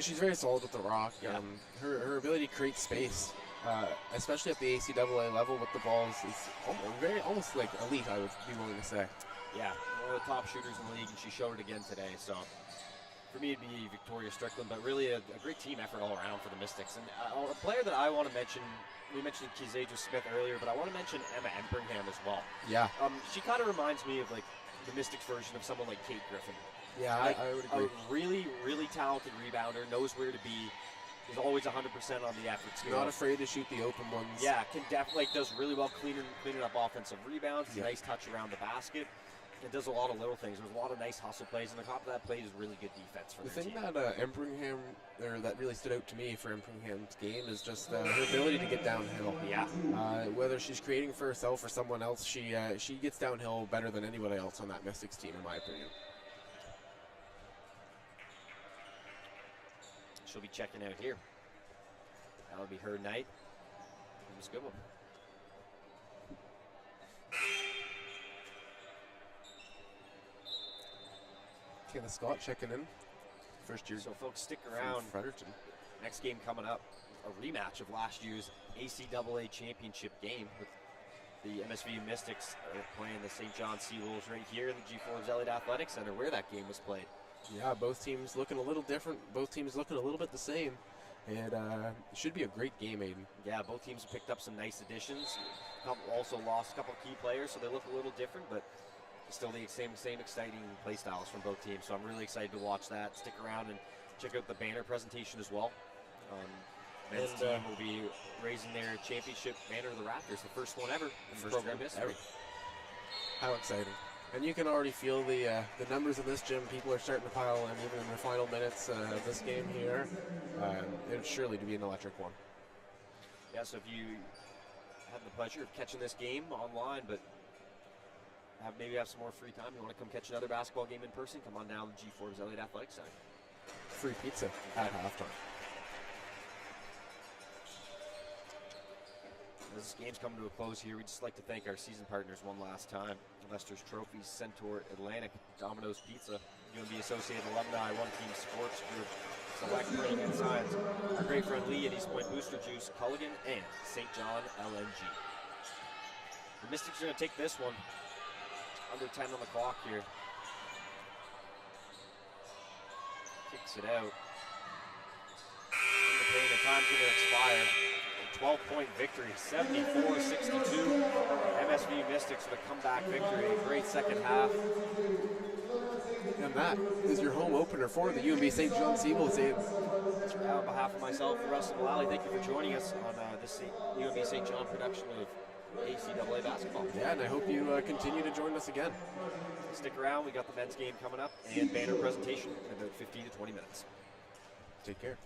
She's very solid with the rock. Yeah. Her ability to create space, especially at the ACAA level with the balls, is almost like elite, I would be willing to say. Yeah, one of the top shooters in the league, and she showed it again today. So for me, it'd be Victoria Strickland, but really a great team effort all around for the Mystics. And a player that I want to mention, we mentioned Kizaja Smith earlier, but I want to mention Emma Empringham as well. Yeah. She kind of reminds me of like the Mystics version of someone like Kate Griffin. Yeah, like, I would agree. A really, really talented rebounder, knows where to be, is always 100% on the effort scale. Not afraid to shoot the open ones. Yeah, can definitely does really well cleaning up offensive rebounds. Yeah. Nice touch around the basket. It does a lot of little things. There's a lot of nice hustle plays, and on top of that, plays really good defense for The their thing team. that Empringham, or that really stood out to me for Empringham's game is just her ability to get downhill. Yeah. Whether she's creating for herself or someone else, she gets downhill better than anybody else on that Mystics team, in my opinion. She'll be checking out here. That'll be her night. It was a good one. Taylor Scott checking in. First year. So, folks, stick around. Fredericton. Next game coming up, a rematch of last year's ACAA championship game with the MSVU Mystics playing the St. John Sea Wolves right here in the G4 Elliott Athletic Center where that game was played. Yeah, both teams looking a little different. Both teams looking a little bit the same. And it should be a great game, Aiden. Yeah, both teams have picked up some nice additions. Also lost a couple key players, so they look a little different, but still the same exciting play styles from both teams. So I'm really excited to watch that. Stick around and check out the banner presentation as well. Men's team will be raising their championship banner of the Raptors, the first one ever in program history. How exciting. And you can already feel the numbers in this gym. People are starting to pile in, even in the final minutes of this game here. It's surely to be an electric one. Yeah, so if you had the pleasure of catching this game online, but maybe have some more free time, you want to come catch another basketball game in person, come on down to G4's Elliott Athletic Center. Free pizza at halftime. As this game's coming to a close here, we'd just like to thank our season partners one last time. Lester's Trophies, Centaur Atlantic, Domino's Pizza, UNB Associated Alumni, One Team Sports Group, Select Printing and Science, our great friend Lee at East Point Booster Juice, Culligan, and St. John LNG. The Mystics are going to take this one. Under 10 on the clock here. Kicks it out. In the paint, the time's going to expire. 12-point victory, 74-62. MSVU Mystics with a comeback victory. Great second half. And that is your home opener for the UNB St. John Sea Wolves. On behalf of myself and Russell Mullally, thank you for joining us on this UNB St. John production of ACAA basketball. Yeah, and I hope you continue to join us again. Stick around. We got the men's game coming up and banner presentation in about 15 to 20 minutes. Take care.